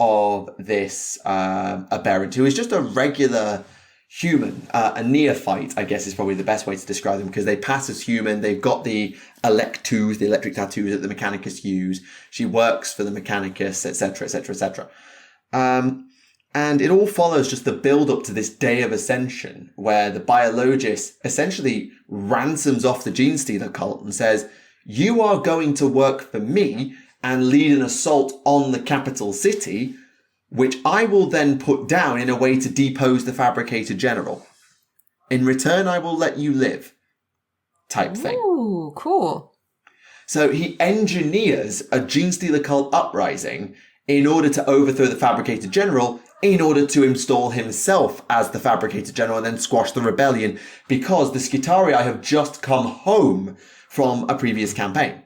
of this aberrant, who is just a regular human, a neophyte, I guess is probably the best way to describe them, because they pass as human. They've got the electus, the electric tattoos that the Mechanicus use. She works for the Mechanicus, etc., etc., etc. And it all follows just the build-up to this Day of Ascension, where the Biologist essentially ransoms off the Gene Stealer cult and says, you are going to work for me and lead an assault on the capital city, which I will then put down in a way to depose the Fabricator General. In return, I will let you live. Type thing. Ooh, cool. So he engineers a Gene Stealer cult uprising in order to overthrow the Fabricator General, in order to install himself as the Fabricator General and then squash the rebellion, because the Skitarii have just come home from a previous campaign.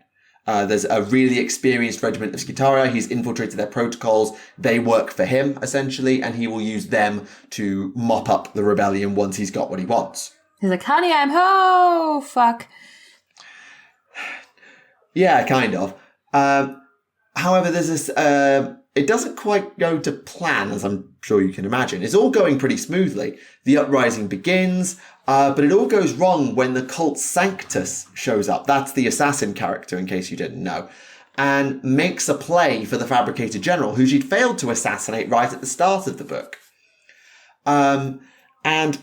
There's a really experienced regiment of Skitarii. He's infiltrated their protocols. They work for him, essentially, and he will use them to mop up the rebellion once he's got what he wants. He's like, honey, I'm ho, fuck. Yeah, kind of. However, there's this... it doesn't quite go to plan, as I'm sure you can imagine. It's all going pretty smoothly. The uprising begins, but it all goes wrong when the cult Sanctus shows up. That's the assassin character, in case you didn't know. And makes a play for the Fabricator General, who she'd failed to assassinate right at the start of the book. And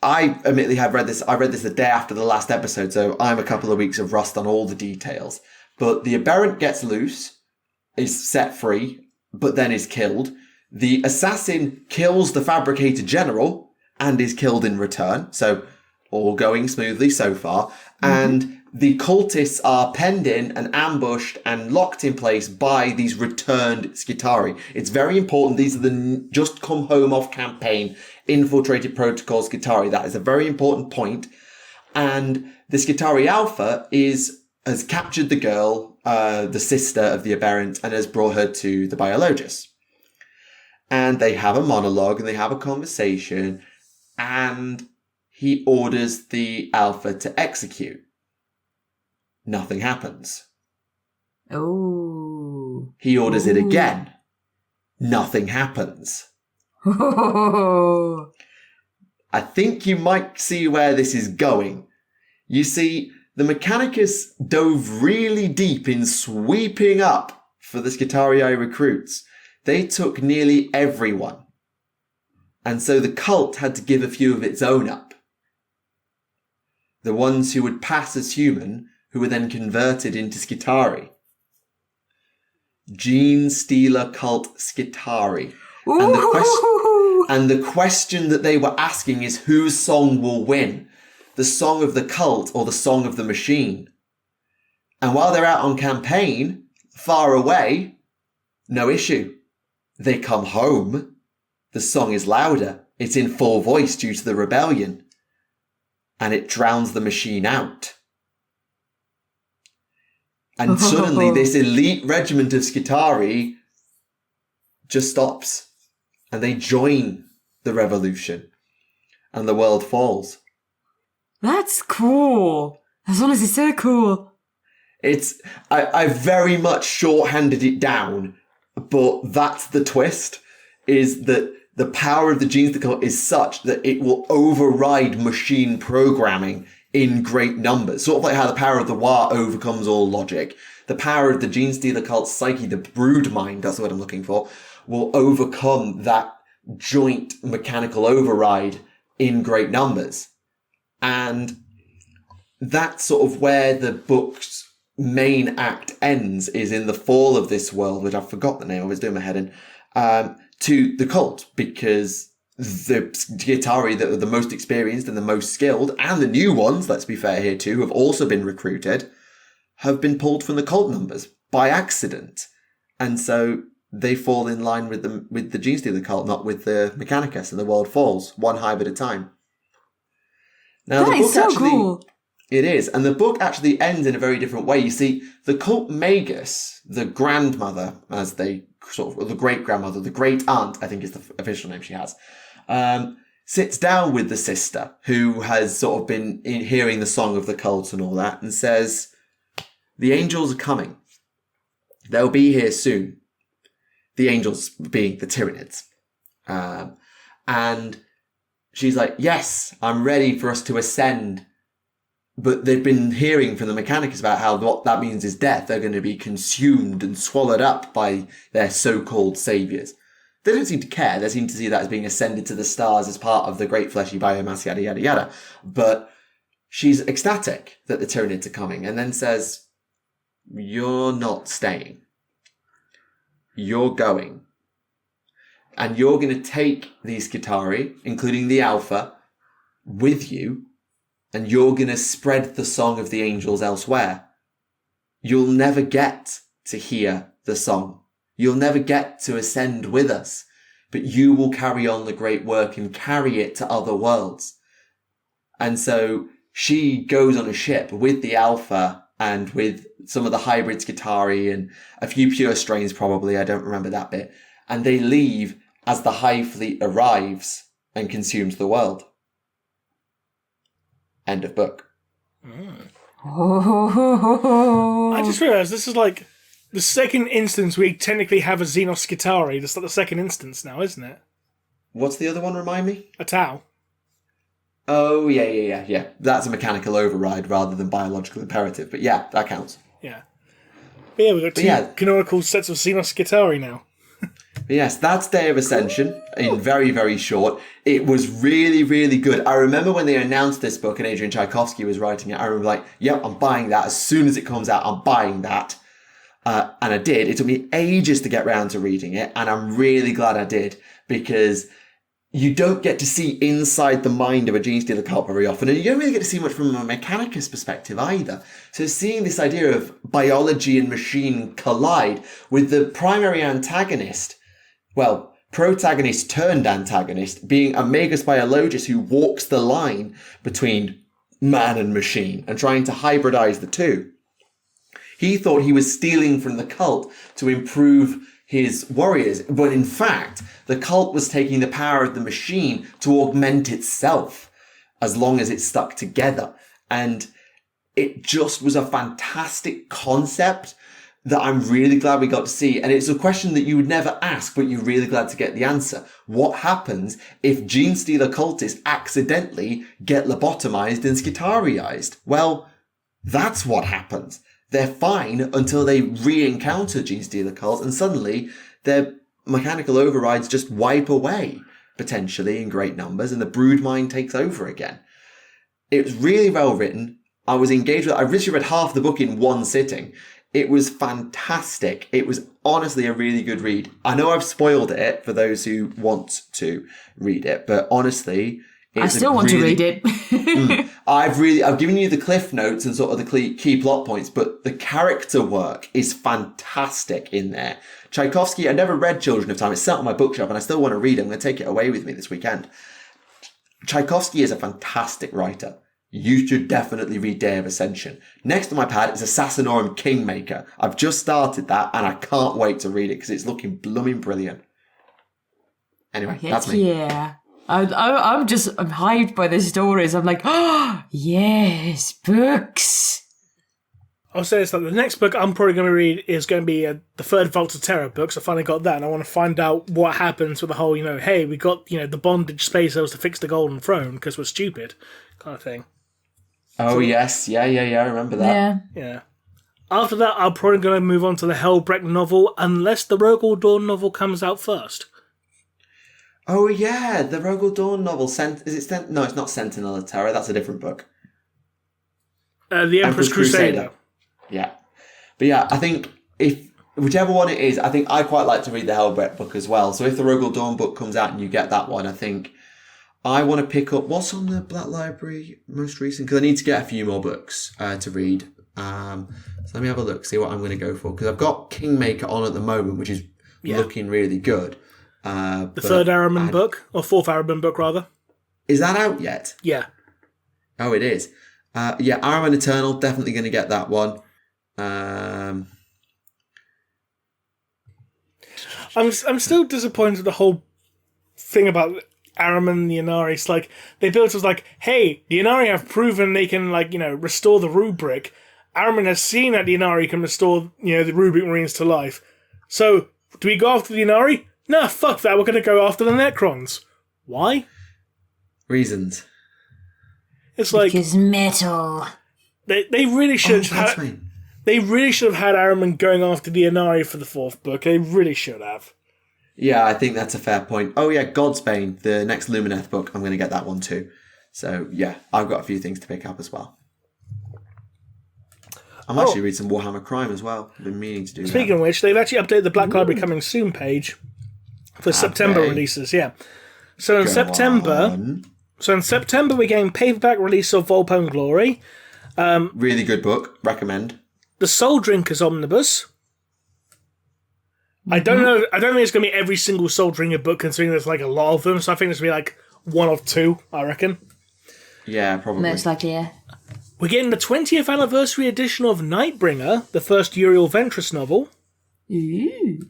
I admittedly have read this. I read this the day after the last episode, so I'm a couple of weeks of rust on all the details. But the aberrant gets loose, is set free, but then is killed. The assassin kills the Fabricator General and is killed in return. So all going smoothly so far. And the cultists are penned in and ambushed and locked in place by these returned Skitarii. It's very important. These are the just come home off campaign infiltrated protocol Skitarii. That is a very important point. And the Skitarii Alpha has captured the girl, the sister of the aberrant, and has brought her to the Biologist. And they have a monologue and they have a conversation, and he orders the Alpha to execute. Nothing happens. Oh. He orders it again. Nothing happens. Oh. I think you might see where this is going. You see, the Mechanicus dove really deep in sweeping up for the Skitarii recruits. They took nearly everyone. And so the cult had to give a few of its own up. The ones who would pass as human, who were then converted into Skitarii. Gene Stealer cult Skitarii. And the question that they were asking is, whose song will win? The song of the cult or the song of the machine? And while they're out on campaign, far away, no issue. They come home, the song is louder. It's in full voice due to the rebellion. And it drowns the machine out. And suddenly this elite regiment of Skitarii just stops. And they join the revolution. And the world falls. That's cool. That's honestly so cool. I very much shorthanded it down, but that's the twist, is that the power of the genes of the cult is such that it will override machine programming in great numbers. Sort of like how the power of the War overcomes all logic. The power of the gene stealer cult's psyche, the brood mind, that's what I'm looking for, will overcome that joint mechanical override in great numbers. And that's sort of where the book's main act ends, is in the fall of this world, which I forgot the name, I was doing my head in, to the cult, because the Skitarii that are the most experienced and the most skilled, and the new ones, let's be fair here too, have also been recruited, have been pulled from the cult numbers by accident. And so they fall in line with the Gene Stealer cult, not with the Mechanicus, and the world falls, one hive at a time. Now, that is so cool. It is, and the book actually ends in a very different way. You see, the cult Magus, the grandmother, as they sort of, the great-grandmother, the great-aunt, I think is the official name she has, sits down with the sister, who has sort of been hearing the song of the cult and all that, and says, the angels are coming. They'll be here soon. The angels being the Tyranids. And she's like, yes, I'm ready for us to ascend. But they've been hearing from the Mechanicus about how what that means is death. They're going to be consumed and swallowed up by their so-called saviors. They don't seem to care. They seem to see that as being ascended to the stars as part of the great fleshy biomass, yada, yada, yada. But she's ecstatic that the Tyranids are coming, and then says, you're not staying. You're going. And you're going to take these Skitarii, including the Alpha, with you, and you're going to spread the song of the angels elsewhere. You'll never get to hear the song. You'll never get to ascend with us, but you will carry on the great work and carry it to other worlds. And so she goes on a ship with the Alpha and with some of the hybrid Skitarii and a few pure strains probably, I don't remember that bit. And they leave as the Hive Fleet arrives and consumes the world. End of book. I just realised this is like the second instance we technically have a Xenos Skitarii. That's like the second instance now, isn't it? What's the other one, remind me? A Tau. Oh, yeah. That's a mechanical override rather than biological imperative. But yeah, that counts. Yeah. But yeah, we've got two canonical sets of Xenos Skitarii now. But yes, that's Day of Ascension in very, very short. It was really, really good. I remember when they announced this book and Adrian Tchaikovsky was writing it, I remember like, yep, I'm buying that. As soon as it comes out, I'm buying that. And I did. It took me ages to get round to reading it, and I'm really glad I did, because you don't get to see inside the mind of a Gene Stealer cult very often, and you don't really get to see much from a Mechanicus perspective either. So seeing this idea of biology and machine collide with the primary antagonist, well, protagonist turned antagonist, being a Magus biologist who walks the line between man and machine and trying to hybridize the two. He thought he was stealing from the cult to improve his warriors, but in fact, the cult was taking the power of the machine to augment itself as long as it stuck together. And it just was a fantastic concept that I'm really glad we got to see. And it's a question that you would never ask, but you're really glad to get the answer. What happens if Gene Stealer cultists accidentally get lobotomized and Skitariized? Well, that's what happens. They're fine until they re-encounter Gene Stealer cults, and suddenly their mechanical overrides just wipe away, potentially in great numbers, and the brood mind takes over again. It was really well written. I was engaged with it. I literally read half the book in one sitting. It was fantastic. It was honestly a really good read. I know I've spoiled it for those who want to read it, but honestly, I still want to read it. I've given you the cliff notes and sort of the key plot points, but the character work is fantastic in there. Tchaikovsky, I never read Children of Time. It's sat on my bookshelf and I still want to read it. I'm going to take it away with me this weekend. Tchaikovsky is a fantastic writer. You should definitely read Day of Ascension. Next on my pad is Assassinorum Kingmaker. I've just started that and I can't wait to read it because it's looking blooming brilliant. Anyway, that's me. Yeah. I'm hyped by the stories. I'm like, oh, yes, books. I'll say this, that the next book I'm probably going to read is going to be the third Vault of Terror book, so I finally got that, and I want to find out what happens with the whole, hey, we got, the bondage space elves to fix the Golden Throne because we're stupid, kind of thing. Oh, yes. Yeah, I remember that. Yeah. After that, I'm probably going to move on to the Hellbrecht novel, unless the Rogel Dawn novel comes out first. Oh, yeah, the Rogel Dawn novel. No, it's not Sentinel of Terror. That's a different book. The Emperor's Crusader. Yeah. But yeah, I think whichever one it is, I think I quite like to read the Hellbrecht book as well. So if the Rogel Dawn book comes out and you get that one, I think I want to pick up what's on the Black Library most recent, because I need to get a few more books to read. So let me have a look, see what I'm going to go for. Because I've got Kingmaker on at the moment, which is looking really good. The third Araman book, or fourth Araman book, rather. Is that out yet? Yeah. Oh, it is. Araman Eternal, definitely going to get that one. I'm still disappointed with the whole thing about Araman and the Inari. It's like, they built us like, hey, the Inari have proven they can, restore the rubric. Araman has seen that the Inari can restore, the rubric marines to life. So, do we go after the Inari? Nah, fuck that, we're going to go after the Necrons. Why? Reasons. It's like... Because metal. They really should have... They really should have had Araman going after the Inari for the fourth book. They really should have. Yeah, I think that's a fair point. Oh yeah, Godsbane, the next Lumineth book, I'm going to get that one too. So yeah, I've got a few things to pick up as well. I'm actually read some Warhammer Crime as well. I've been meaning to do that. Speaking of which, they've actually updated the Black Library Coming Soon page for September releases, yeah. So in September we're getting paperback release of Volpone Glory. Really good book, recommend. The Soul Drinkers Omnibus. I don't know. I don't think it's going to be every single Soul Drinker book, considering there's a lot of them. So I think it's going to be one or two, I reckon. Yeah, probably. Most likely, yeah. We're getting the 20th anniversary edition of Nightbringer, the first Uriel Ventress novel. Ooh.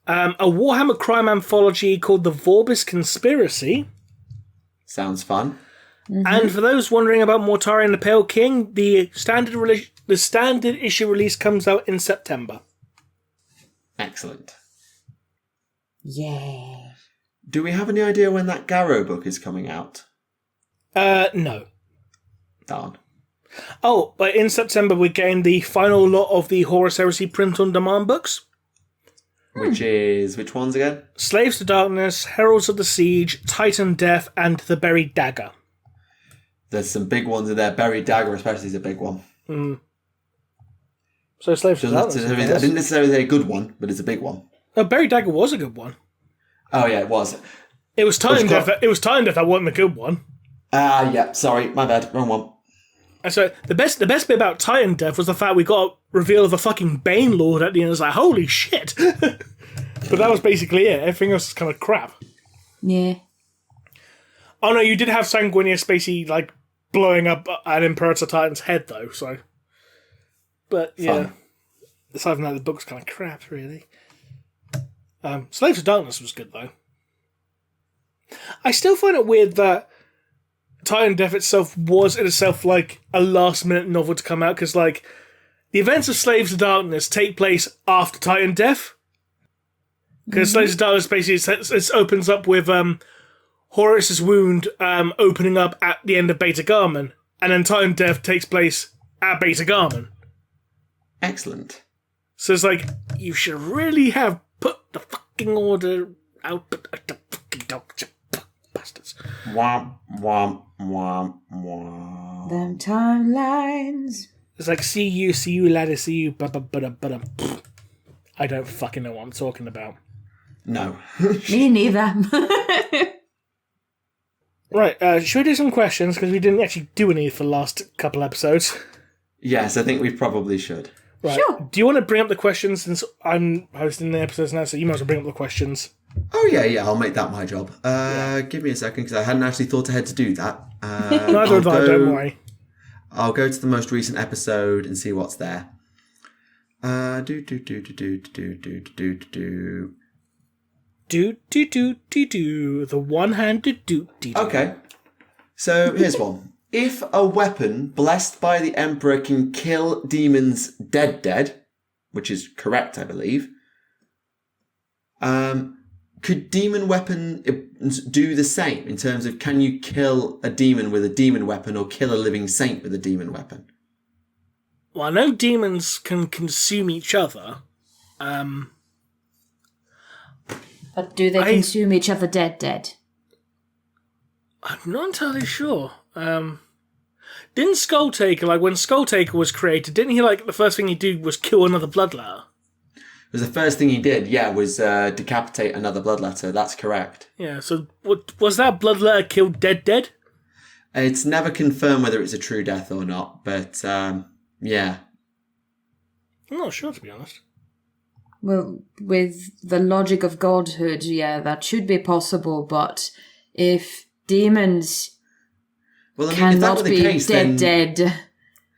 A Warhammer crime anthology called The Vorbis Conspiracy. Sounds fun. Mm-hmm. And for those wondering about Mortarion the Pale King, the standard issue release comes out in September. Excellent. Yeah. Do we have any idea when that Garrow book is coming out? No. Darn. Oh, but in September we're getting the final lot of the Horus Heresy print-on-demand books. Which ones again? Slaves to Darkness, Heralds of the Siege, Titan Death, and The Buried Dagger. There's some big ones in there. Buried Dagger especially is a big one. So Slaves to Darkness. I didn't necessarily say a good one, but it's a big one. Oh, Buried Dagger was a good one. Oh yeah, it was. It was Titan Death. It was Titan Death that wasn't a good one. Yeah. Sorry, my bad. Wrong one. And so the best bit about Titan Death was the fact we got a reveal of a fucking Bane Lord at the end. It's like, holy shit! But that was basically it. Everything else is kind of crap. Yeah. Oh no, you did have Sanguinius basically blowing up an Imperator Titan's head though. So, but yeah, Fun. aside from that, the book's kind of crap, really. Slaves to Darkness was good though. I still find it weird that Titan Death itself was in itself a last-minute novel to come out, because the events of Slaves to Darkness take place after Titan Death. Because Slaves to Darkness basically it opens up with Horus's wound opening up at the end of Beta Garman, and then Titan Death takes place at Beta Garman. Excellent. So it's you should really have put the fucking order out, but the fucking dogs, bastards. Womp, womp, womp, womp. Them timelines. It's see you, laddie, see you, I don't fucking know what I'm talking about. No. Me neither. Right, should we do some questions? Because we didn't actually do any for the last couple episodes. Yes, I think we probably should. Right. Sure. Do you want to bring up the questions since I'm hosting the episodes now, so you might as well bring up the questions. Oh, yeah, I'll make that my job. Give me a second, because I hadn't actually thought ahead to do that. Neither have I, don't worry. I'll go to the most recent episode and see what's there. Do. The one-handed do. Okay. So here's one. If a weapon blessed by the Emperor can kill demons dead, which is correct, I believe, could demon weapons do the same in terms of can you kill a demon with a demon weapon or kill a living saint with a demon weapon? Well, I know demons can consume each other. But do they consume each other dead? I'm not entirely sure. Didn't Skulltaker, like when Skulltaker was created, didn't he like the first thing he did was kill another bloodletter? It was the first thing he did, was decapitate another bloodletter. That's correct. Yeah, so was that bloodletter killed dead? It's never confirmed whether it's a true death or not, but yeah. I'm not sure, to be honest. Well, with the logic of godhood, yeah, that should be possible, but if demons cannot be dead,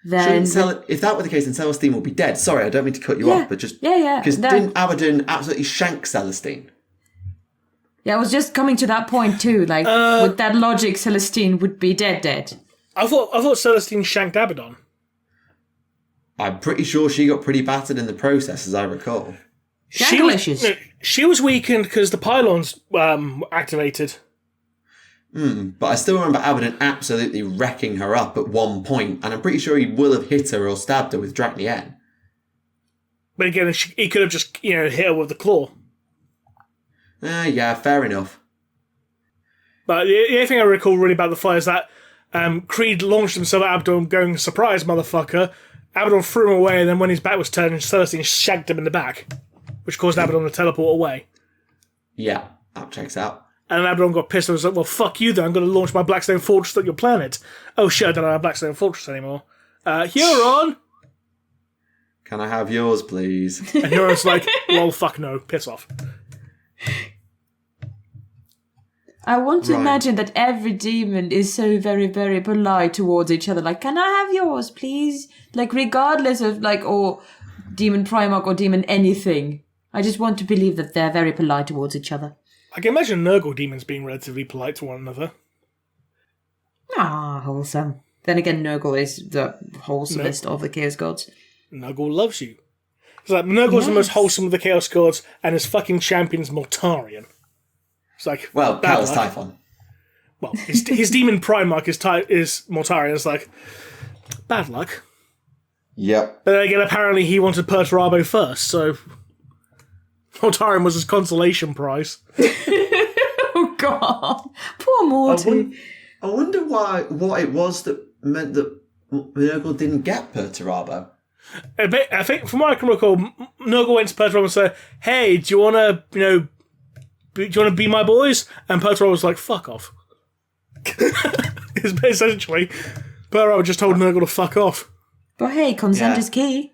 then... if that were the case, then Celestine will be dead. Sorry, I don't mean to cut you off, but just... Yeah. Because didn't Abaddon absolutely shank Celestine? Yeah, I was just coming to that point too, like, with that logic, Celestine would be dead. I thought Celestine shanked Abaddon. I'm pretty sure she got pretty battered in the process, as I recall. She was weakened because the pylons activated. But I still remember Abaddon absolutely wrecking her up at one point, and I'm pretty sure he will have hit her or stabbed her with Drachnien. But again, he could have just, hit her with the claw. Yeah, fair enough. But the only thing I recall really about the fight is that Creed launched himself at Abaddon going, "Surprise, motherfucker!" Abaddon threw him away, and then when his back was turned, Celestine shagged him in the back, which caused Abaddon to teleport away. Yeah, that checks out. And then Abaddon got pissed and was like, "Well, fuck you then, I'm going to launch my Blackstone Fortress at your planet." Oh shit, I don't have a Blackstone Fortress anymore. Huron! Can I have yours, please? And Huron's like, "Well, fuck no, piss off." I want to imagine that every demon is so very, very polite towards each other. Like, can I have yours, please? Like, regardless of, or demon Primarch or demon anything. I just want to believe that they're very polite towards each other. I can imagine Nurgle demons being relatively polite to one another. Ah, wholesome. Then again, Nurgle is the wholesomest of the Chaos Gods. Nurgle loves you. It's like, Nurgle's the most wholesome of the Chaos Gods, and his fucking champion's Mortarion. It's like, well, Callus Typhon. Well, his demon Primarch is Mortarion. It's like, bad luck. Yep. But then again, apparently he wanted Perturabo first, so Mortarion was his consolation prize. Oh god, poor Morty. I wonder what it was that meant that Nurgle didn't get Perturabo. I think, from what I can recall, Nurgle went to Perturabo and said, "Hey, do you want to, do you want to be my boys?" And Perturabo was like, "Fuck off." Essentially, Perturabo just told Nurgle to fuck off. But hey, consent is key.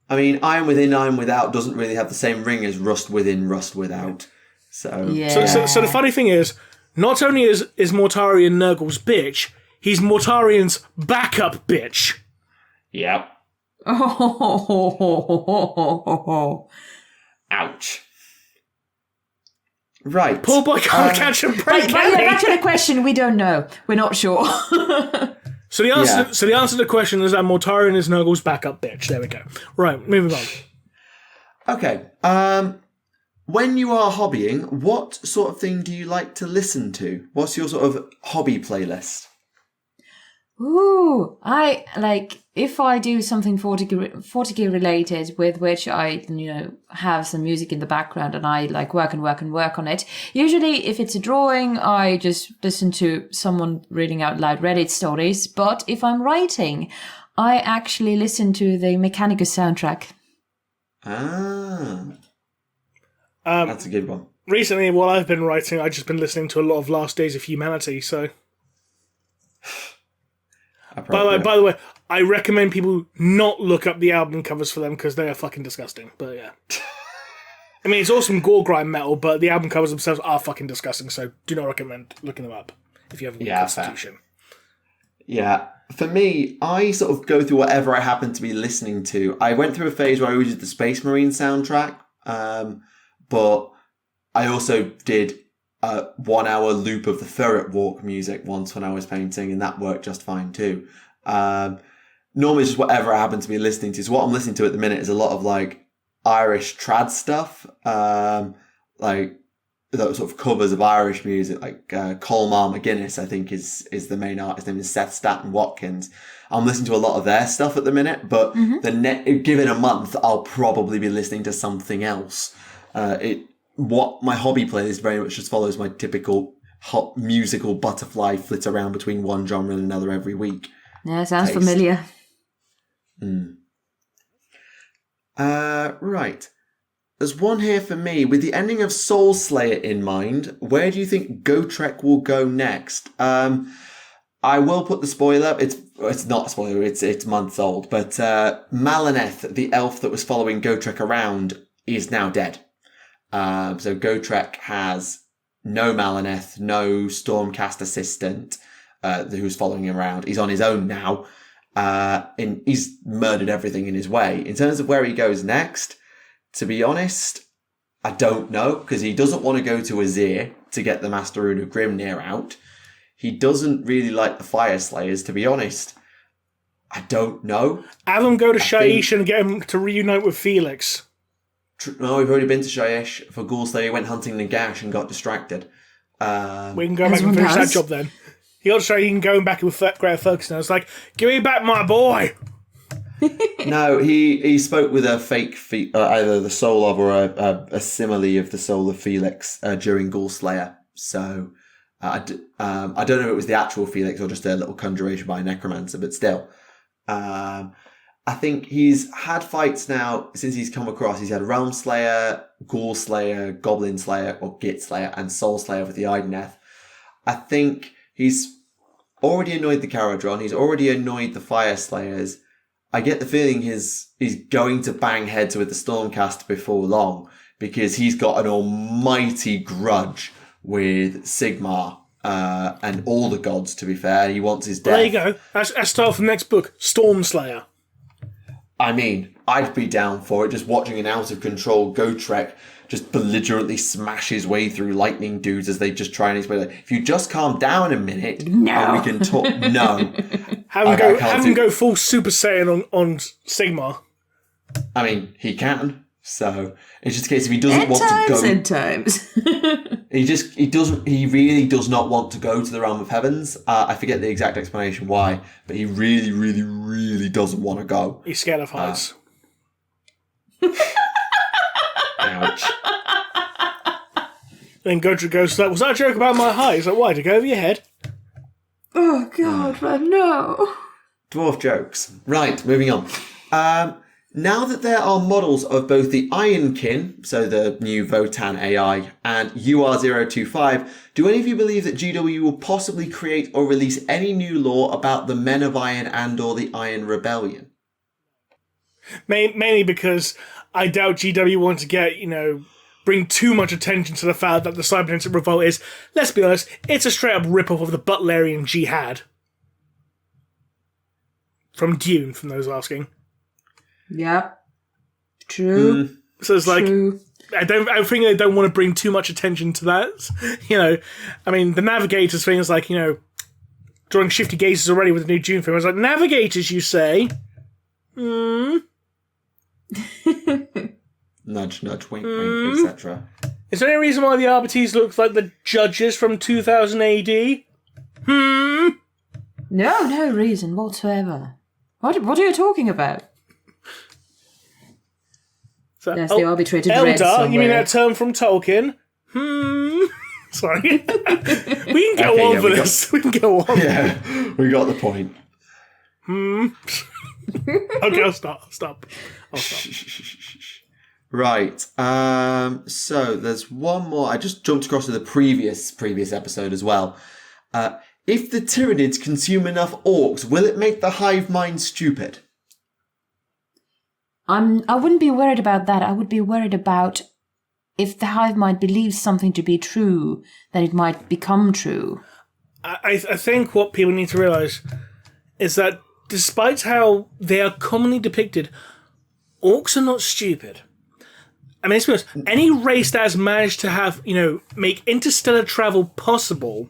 I mean, Iron Within, Iron Without doesn't really have the same ring as Rust Within, Rust Without. So, so the funny thing is, not only is Mortarion Nurgle's bitch, he's Mortarion's backup bitch. Yep. Oh. Ouch. Right. Poor boy can't catch a break. Back to the question, we don't know. We're not sure. So the answer to the question is that Mortarion is Nurgle's backup bitch. There we go. Right, moving on. Okay. When you are hobbying, what sort of thing do you like to listen to? What's your sort of hobby playlist? Ooh, I if I do something 40k related with which I, have some music in the background and I work on it. Usually if it's a drawing, I just listen to someone reading out loud Reddit stories. But if I'm writing, I actually listen to the Mechanicus soundtrack. That's a good one. Recently, while I've been writing, I've just been listening to a lot of Last Days of Humanity, so... By the way, I recommend people not look up the album covers for them because they are fucking disgusting. But yeah. I mean, it's awesome gore grind metal, but the album covers themselves are fucking disgusting, so do not recommend looking them up if you have a weak constitution. Yeah. For me, I sort of go through whatever I happen to be listening to. I went through a phase where I always did the Space Marine soundtrack, but I also did a 1 hour loop of the Ferret Walk music once when I was painting, and that worked just fine too. Normally it's just whatever I happen to be listening to. So what I'm listening to at the minute is a lot of like Irish trad stuff, like those sort of covers of Irish music, like Colmar McGuinness, I think is the main artist. His name is Seth Staton Watkins. I'm listening to a lot of their stuff at the minute, but given a month, I'll probably be listening to something else. What my hobby playlist very much just follows my typical hot musical butterfly flit around between one genre and another every week. Yeah, sounds familiar. Right. There's one here for me. With the ending of Soul Slayer in mind, where do you think Gotrek will go next? I will put the spoiler. It's not a spoiler. It's months old. But Malaneth, the elf that was following Gotrek around, is now dead. So Gotrek has no Malaneth, no Stormcast assistant who's following him around. He's on his own now. And he's murdered everything in his way. In terms of where he goes next, to be honest, I don't know, because he doesn't want to go to Azir to get the Master Rune of Grimnir out. He doesn't really like the Fire Slayers, to be honest. I don't know. Have him go to Shaiish and get him to reunite with Felix. No, we've already been to Shaiish for Ghoul Slayer. He went hunting Nagash and got distracted. We can go back and finish that job then. He also he can go back with Greta Ferguson. It's like, give me back my boy. No, he spoke with a fake, either the soul of or a simile of the soul of Felix during Ghoul Slayer. So I don't know if it was the actual Felix or just a little conjuration by a necromancer, but still. I think he's had fights now since he's come across. He's had Realm Slayer, Ghoul Slayer, Goblin Slayer, or Git Slayer, and Soul Slayer with the Ideneth. I think he's already annoyed the Caradron. He's already annoyed the Fire Slayers. I get the feeling he's going to bang heads with the Stormcast before long, because he's got an almighty grudge with Sigmar and all the gods, to be fair. He wants his death. There you go. That's start from the next book, Storm Slayer. I mean, I'd be down for it, just watching an out-of-control Gotrek just belligerently smash his way through lightning dudes as they just try and explain it. If you just calm down a minute, and we can talk. No. Have him go full Super Saiyan on Sigmar. I mean, he can. So it's just a case if he doesn't want to go. End times. He really does not want to go to the realm of heavens. I forget the exact explanation why, but he really, really, really doesn't want to go. He's scared of heights. Ouch. Then Gotrek goes like, was that a joke about my height? He's like, why, did it go over your head? Oh God, no. Dwarf jokes. Right, moving on. Now that there are models of both the Ironkin, so the new Votann AI, and UR025, do any of you believe that GW will possibly create or release any new lore about the Men of Iron and or the Iron Rebellion? Mainly because I doubt GW want to get, bring too much attention to the fact that the Cybernetic Revolt is, let's be honest, it's a straight up rip-off of the Butlerian Jihad. From Dune, from those asking. Yeah. True. So it's like, I think they don't want to bring too much attention to that. I mean, the Navigators thing is like, drawing shifty gazes already with the new Dune film. I was like, Navigators, you say? Nudge, nudge, wink, wink, etc. Is there any reason why the Arbites look like the judges from 2000 AD? No reason whatsoever. What are you talking about? So, That's the arbitrated red Eldar, you mean that term from Tolkien? Sorry. We can go on for this. We can go on. Yeah, we got the point. Okay, I'll stop. Right. So there's one more. I just jumped across to the previous episode as well. if the Tyranids consume enough orcs, will it make the hive mind stupid? I wouldn't be worried about that. I would be worried about if the hive mind believes something to be true, then it might become true. I think what people need to realise is that despite how they are commonly depicted, orcs are not stupid. I mean, let's be honest, any race that has managed to have, make interstellar travel possible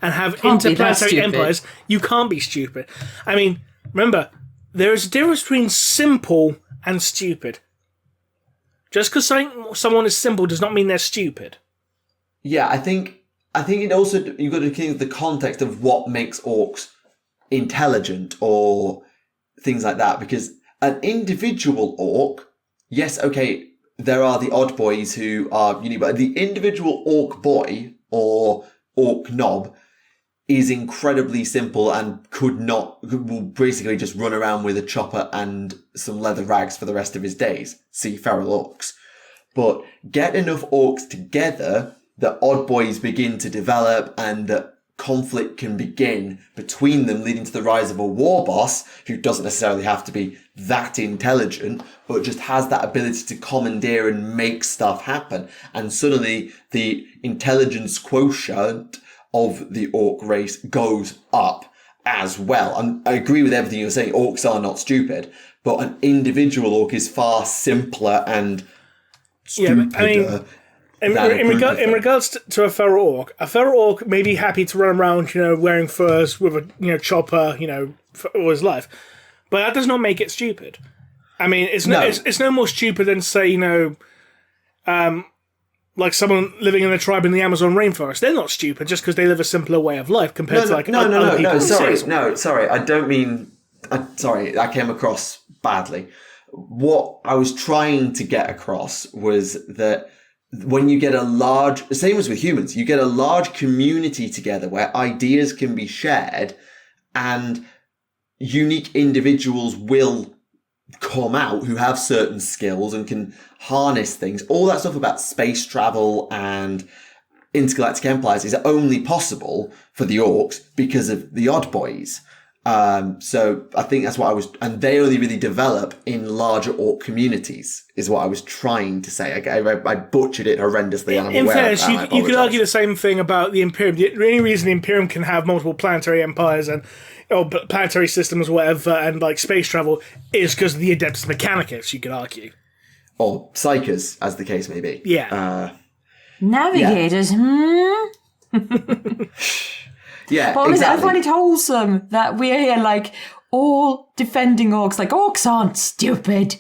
and have interplanetary empires, you can't be stupid. I mean, remember, there is a difference between simple and stupid. Just because someone is simple does not mean they're stupid. Yeah, I think it also, you've got to think of the context of what makes orcs intelligent or things like that, because an individual orc, yes, okay, there are the odd boys who are unique, but the individual orc boy or orc knob is incredibly simple and will basically just run around with a chopper and some leather rags for the rest of his days. See feral orcs. But get enough orcs together that odd boys begin to develop and that conflict can begin between them, leading to the rise of a war boss who doesn't necessarily have to be that intelligent, but just has that ability to commandeer and make stuff happen. And suddenly the intelligence quotient of the orc race goes up as well. And I agree with everything you're saying. Orcs are not stupid, but an individual orc is far simpler and stupider. In regards to a feral orc may be happy to run around, wearing furs with a chopper, for all his life, but that does not make it stupid. I mean, it's no more stupid than, say, like someone living in a tribe in the Amazon rainforest. They're not stupid just because they live a simpler way of life compared to other people. Sorry, I don't mean. Sorry, that came across badly. What I was trying to get across was that when you get same as with humans, you get a large community together where ideas can be shared and unique individuals will come out who have certain skills and can harness things. All that stuff about space travel and intergalactic empires is only possible for the orcs because of the odd boys. So I think that's what and they only really develop in larger orc communities, is what I was trying to say. I butchered it horrendously. In fairness, you could argue the same thing about the Imperium. The only reason the Imperium can have multiple planetary empires or planetary systems, whatever, and like space travel is because of the Adeptus Mechanicus, you could argue. Or Psychers, as the case may be. Yeah. Navigators, Yeah, but exactly. I find it wholesome that we're here, all defending orcs. Orcs aren't stupid.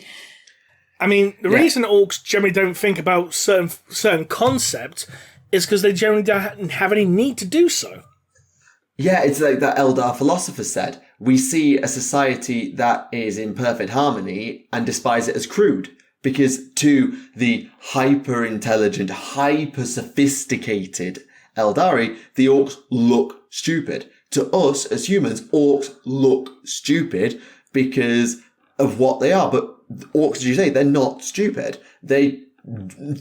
I mean, the reason orcs generally don't think about certain concepts is because they generally don't have any need to do so. Yeah, it's like that Eldar philosopher said. We see a society that is in perfect harmony and despise it as crude. Because to the hyper-intelligent, hyper-sophisticated Eldari, the orcs look stupid. To us, as humans, orcs look stupid because of what they are. But orcs, as you say, they're not stupid. They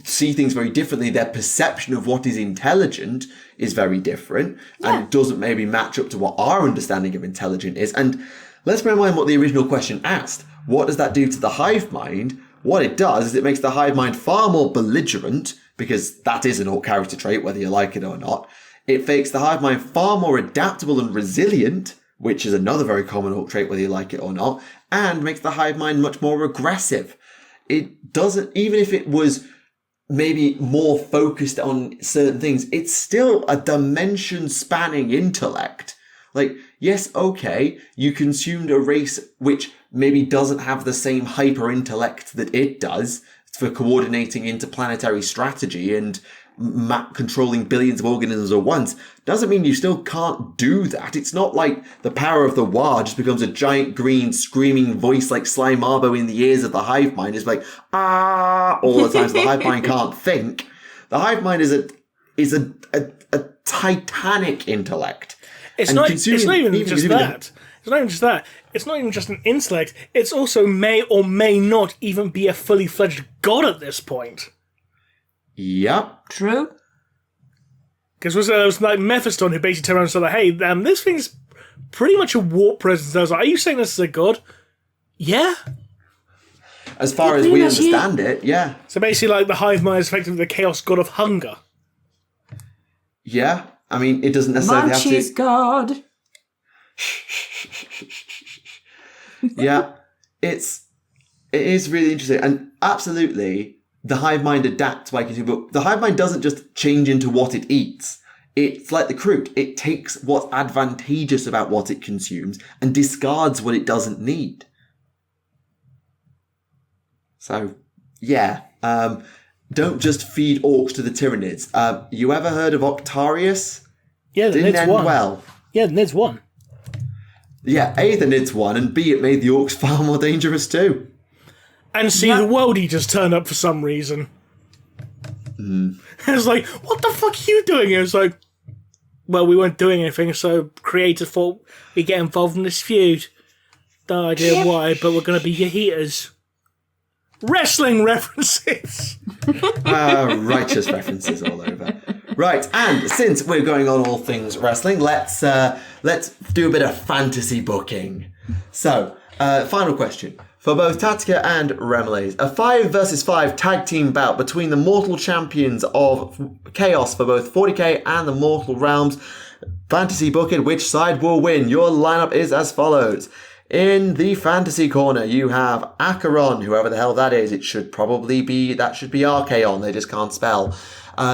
see things very differently. Their perception of what is intelligent is very different and it doesn't maybe match up to what our understanding of intelligent is. And let's bear in mind what the original question asked. What does that do to the hive mind? What it does is it makes the hive mind far more belligerent, because that is an orc character trait, whether you like it or not. It makes the hive mind far more adaptable and resilient, which is another very common orc trait, whether you like it or not, and makes the hive mind much more aggressive. It doesn't, even if it was maybe more focused on certain things, it's still a dimension-spanning intellect. Yes, okay, you consumed a race which maybe doesn't have the same hyper-intellect that it does for coordinating interplanetary strategy and controlling billions of organisms at once. Doesn't mean you still can't do that. It's not like the power of the War just becomes a giant green screaming voice like Sly Marbo in the ears of the hive mind. It's all the time, so the hive mind can't think. The hive mind is a titanic intellect. It's not even just that. It's not even just that. It's not even just an intellect. It's also may or may not even be a fully fledged god at this point. Yep. True. Because there was like Mephiston who basically turned around and said, like, hey, this thing's pretty much a warp presence. I was like, are you saying this is a god? Yeah. As far as we understand it, yeah. So basically, like, the hive mind is effectively the chaos god of hunger. Yeah. I mean, it doesn't necessarily have to... Munchie's god. Yeah. It is really interesting. And absolutely, the hive mind adapts by consuming, but the hive mind doesn't just change into what it eats. It's like the Kroot. It takes what's advantageous about what it consumes and discards what it doesn't need. So, yeah. Don't just feed orcs to the Tyranids. You ever heard of Octarius? Yeah, the Didn't Nids end won. well. Yeah, the Nids won. Yeah, A, the Nids won, and B, it made the orcs far more dangerous too. And C, the worldie just turned up for some reason. It's like, what the fuck are you doing? It was like, well, we weren't doing anything, so creators thought we'd get involved in this feud. No idea why, but we're going to be your heaters. Wrestling references! Righteous references all over. Right, and since we're going on all things wrestling, let's do a bit of fantasy booking. So, final question. For both Tactica and Remleiz, a 5 versus 5 tag team bout between the mortal champions of Chaos for both 40k and the Mortal Realms. Fantasy booking, which side will win? Your lineup is as follows. In the fantasy corner, you have Acheron, whoever the hell that is. It should probably be, that should be Archaon, they just can't spell.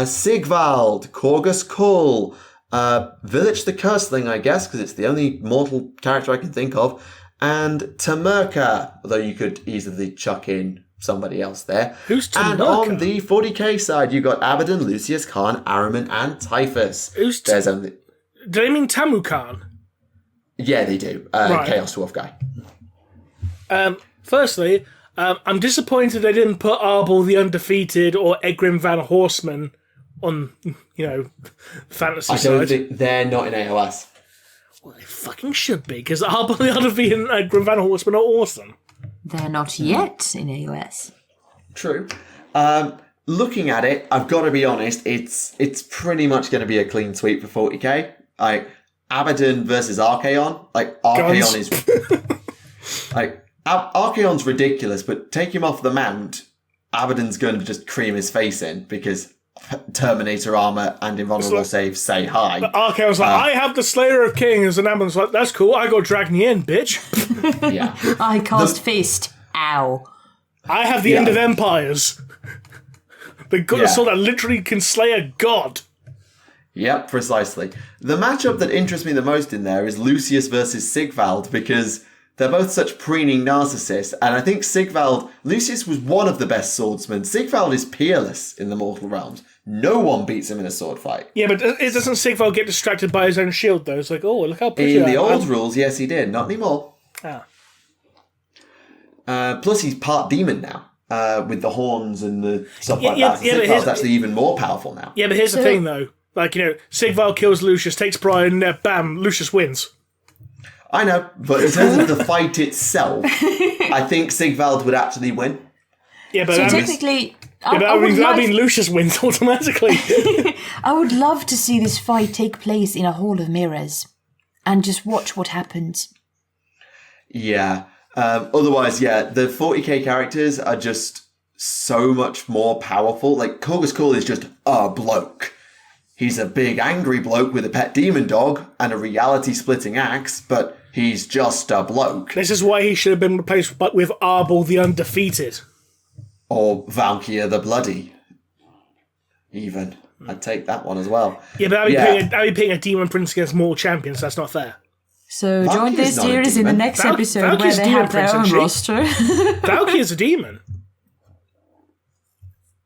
Sigvald, Corgus Kull, Village the Curseling, I guess, because it's the only mortal character I can think of. And Tamerka, although you could easily chuck in somebody else there. Who's Tamerka? And on the 40k side, you got Abaddon, Lucius, Khan, Araman, and Typhus. There's only... Do they mean Tamu Khan? Yeah, they do. Right. Chaos Dwarf guy. Firstly, I'm disappointed they didn't put Arbol the Undefeated or Egrim Van Horseman on, fantasy I side. don't think they're not in AOS. Well, they fucking should be, because Arbol the Undefeated and Egrim Van Horseman are awesome. They're not yet in AOS. True. Looking at it, I've got to be honest, it's pretty much going to be a clean sweep for 40k. Abaddon versus Archaon. Archaon is... Archaon's ridiculous, but take him off the mount, Abaddon's going to just cream his face in, because Terminator armor and invulnerable saves say hi. But Archaon's like, I have the Slayer of Kings, and Abaddon's like, that's cool, I got Dragon Yin, bitch. Yeah. I cast Fist. Ow. I have the End of Empires. The god sword that literally can slay a god. Yep, precisely. The matchup that interests me the most in there is Lucius versus Sigvald, because they're both such preening narcissists, and I think Lucius was one of the best swordsmen. Sigvald is peerless in the Mortal Realms. No one beats him in a sword fight. Yeah, but doesn't Sigvald get distracted by his own shield, though? It's like, oh, look how pretty in the old rules, yes, he did. Not anymore. Ah. Plus, he's part demon now, with the horns and the stuff like that. So Sigvald's actually even more powerful now. Yeah, but here's the thing, though. Sigvald kills Lucius, takes pride, and bam, Lucius wins. I know, but in terms of the fight itself, I think Sigvald would actually win. Yeah, but So technically... that means Lucius wins automatically. I would love to see this fight take place in a Hall of Mirrors and just watch what happens. Yeah. Otherwise, the 40k characters are just so much more powerful. Corgus Kull is just a bloke. He's a big angry bloke with a pet demon dog and a reality-splitting axe, but he's just a bloke. This is why he should have been replaced with Arbol the Undefeated. Or Valkyria the Bloody. Even. I'd take that one as well. Yeah, but I'd be pitting a demon prince against mortal champions, that's not fair. So join this series in the next episode where they have their own roster. Valkyria's a demon.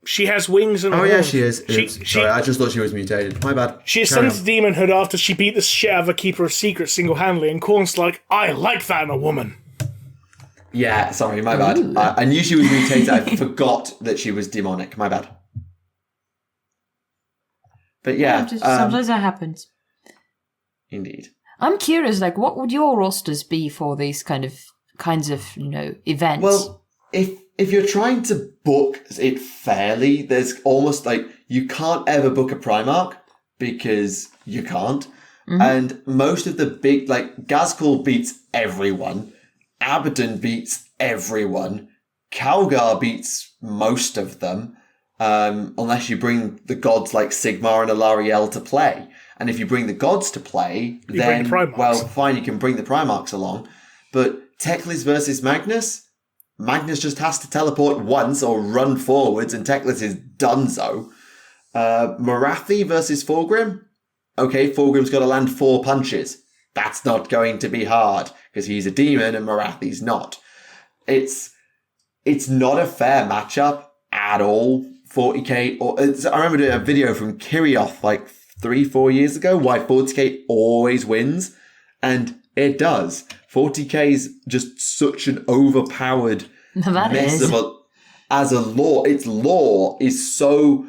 She has wings and horns. Yeah, she is. Sorry, I just thought she was mutated. My bad. She ascended to demonhood after she beat the shit out of a Keeper of Secrets single-handedly, and Korn's like, I like that in a woman. Yeah, sorry, my bad. I knew she was mutated. I forgot that she was demonic. My bad. But sometimes that happens. Indeed. I'm curious, what would your rosters be for these kinds of events? Well, if you're trying to book it fairly, there's almost you can't ever book a Primarch because you can't. And most of the big, like, Gazkul beats everyone. Abaddon beats everyone. Calgar beats most of them, unless you bring the gods like Sigmar and Alariel to play. And if you bring the gods to play, then, well, fine, you can bring the Primarchs along. But Teclis versus Magnus? Magnus just has to teleport once or run forwards, and Teclis is donezo. Morathi versus Fulgrim? Okay, Fulgrim's got to land 4 punches. That's not going to be hard, because he's a demon and Morathi's not. It's not a fair matchup at all. 40k, I remember doing a video from Kirioth like 3-4 years ago, why 40k always wins, and it does. 40k is just such an overpowered mess as a lore. Its lore is so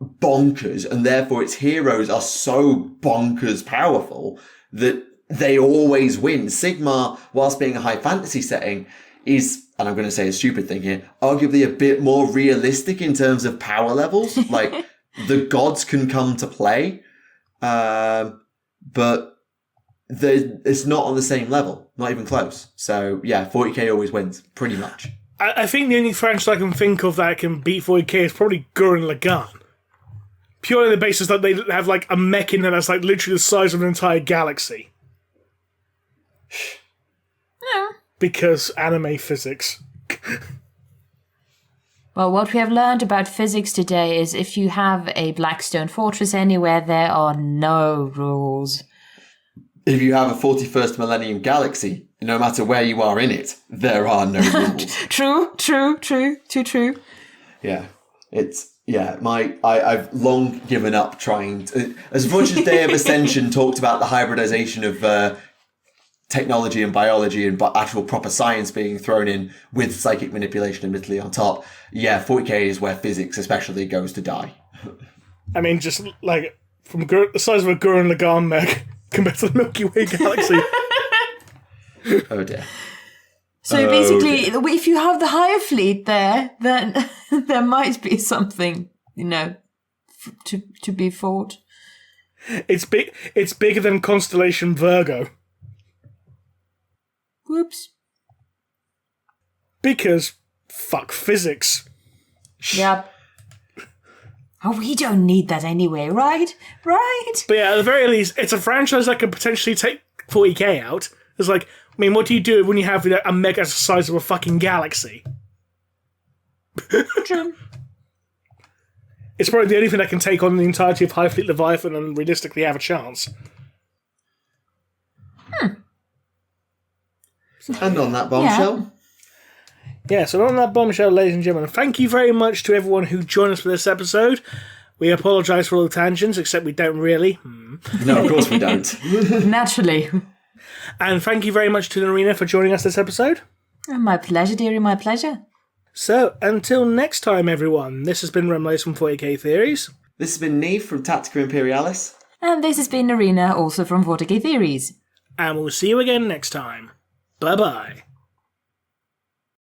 bonkers, and therefore its heroes are so bonkers powerful that they always win. Sigmar, whilst being a high fantasy setting, is, and I'm going to say a stupid thing here, arguably a bit more realistic in terms of power levels. Like, the gods can come to play, but it's not on the same level, not even close. So yeah, 40k always wins, pretty much. I think the only franchise I can think of that can beat 40k is probably Gurren Lagann. Purely on the basis that they have like a mech in there that's like literally the size of an entire galaxy. No. Because anime physics. Well, what we have learned about physics today is if you have a Blackstone Fortress anywhere, there are no rules. If you have a 41st Millennium Galaxy, no matter where you are in it, there are no rules. True. Yeah, I've long given up trying to... As much as Day of Ascension talked about the hybridization of technology and biology and actual proper science being thrown in with psychic manipulation admittedly on top, yeah, 40k is where physics especially goes to die. I mean, just like from the size of a Gurren Lagann mech compared to the Milky Way galaxy. Oh dear. So basically, if you have the higher fleet there, then there might be something, to be fought. It's big. It's bigger than Constellation Virgo. Whoops. Because fuck physics. Yep. Oh, we don't need that anyway, right? Right? But yeah, at the very least, it's a franchise that could potentially take 40k out. It's like, I mean, what do you do when you have a mech that's the size of a fucking galaxy? True. It's probably the only thing that can take on the entirety of High Fleet Leviathan and realistically have a chance. And on that bombshell. Yeah, so on that bombshell, ladies and gentlemen, thank you very much to everyone who joined us for this episode. We apologise for all the tangents, except we don't really. No, of course we don't. Naturally. And thank you very much to Naerina for joining us this episode. My pleasure, dearie, my pleasure. So, until next time, everyone, this has been Remleiz from 40k Theories. This has been Neve from Tactica Imperialis. And this has been Naerina, also from 40k Theories. And we'll see you again next time. Bye-bye.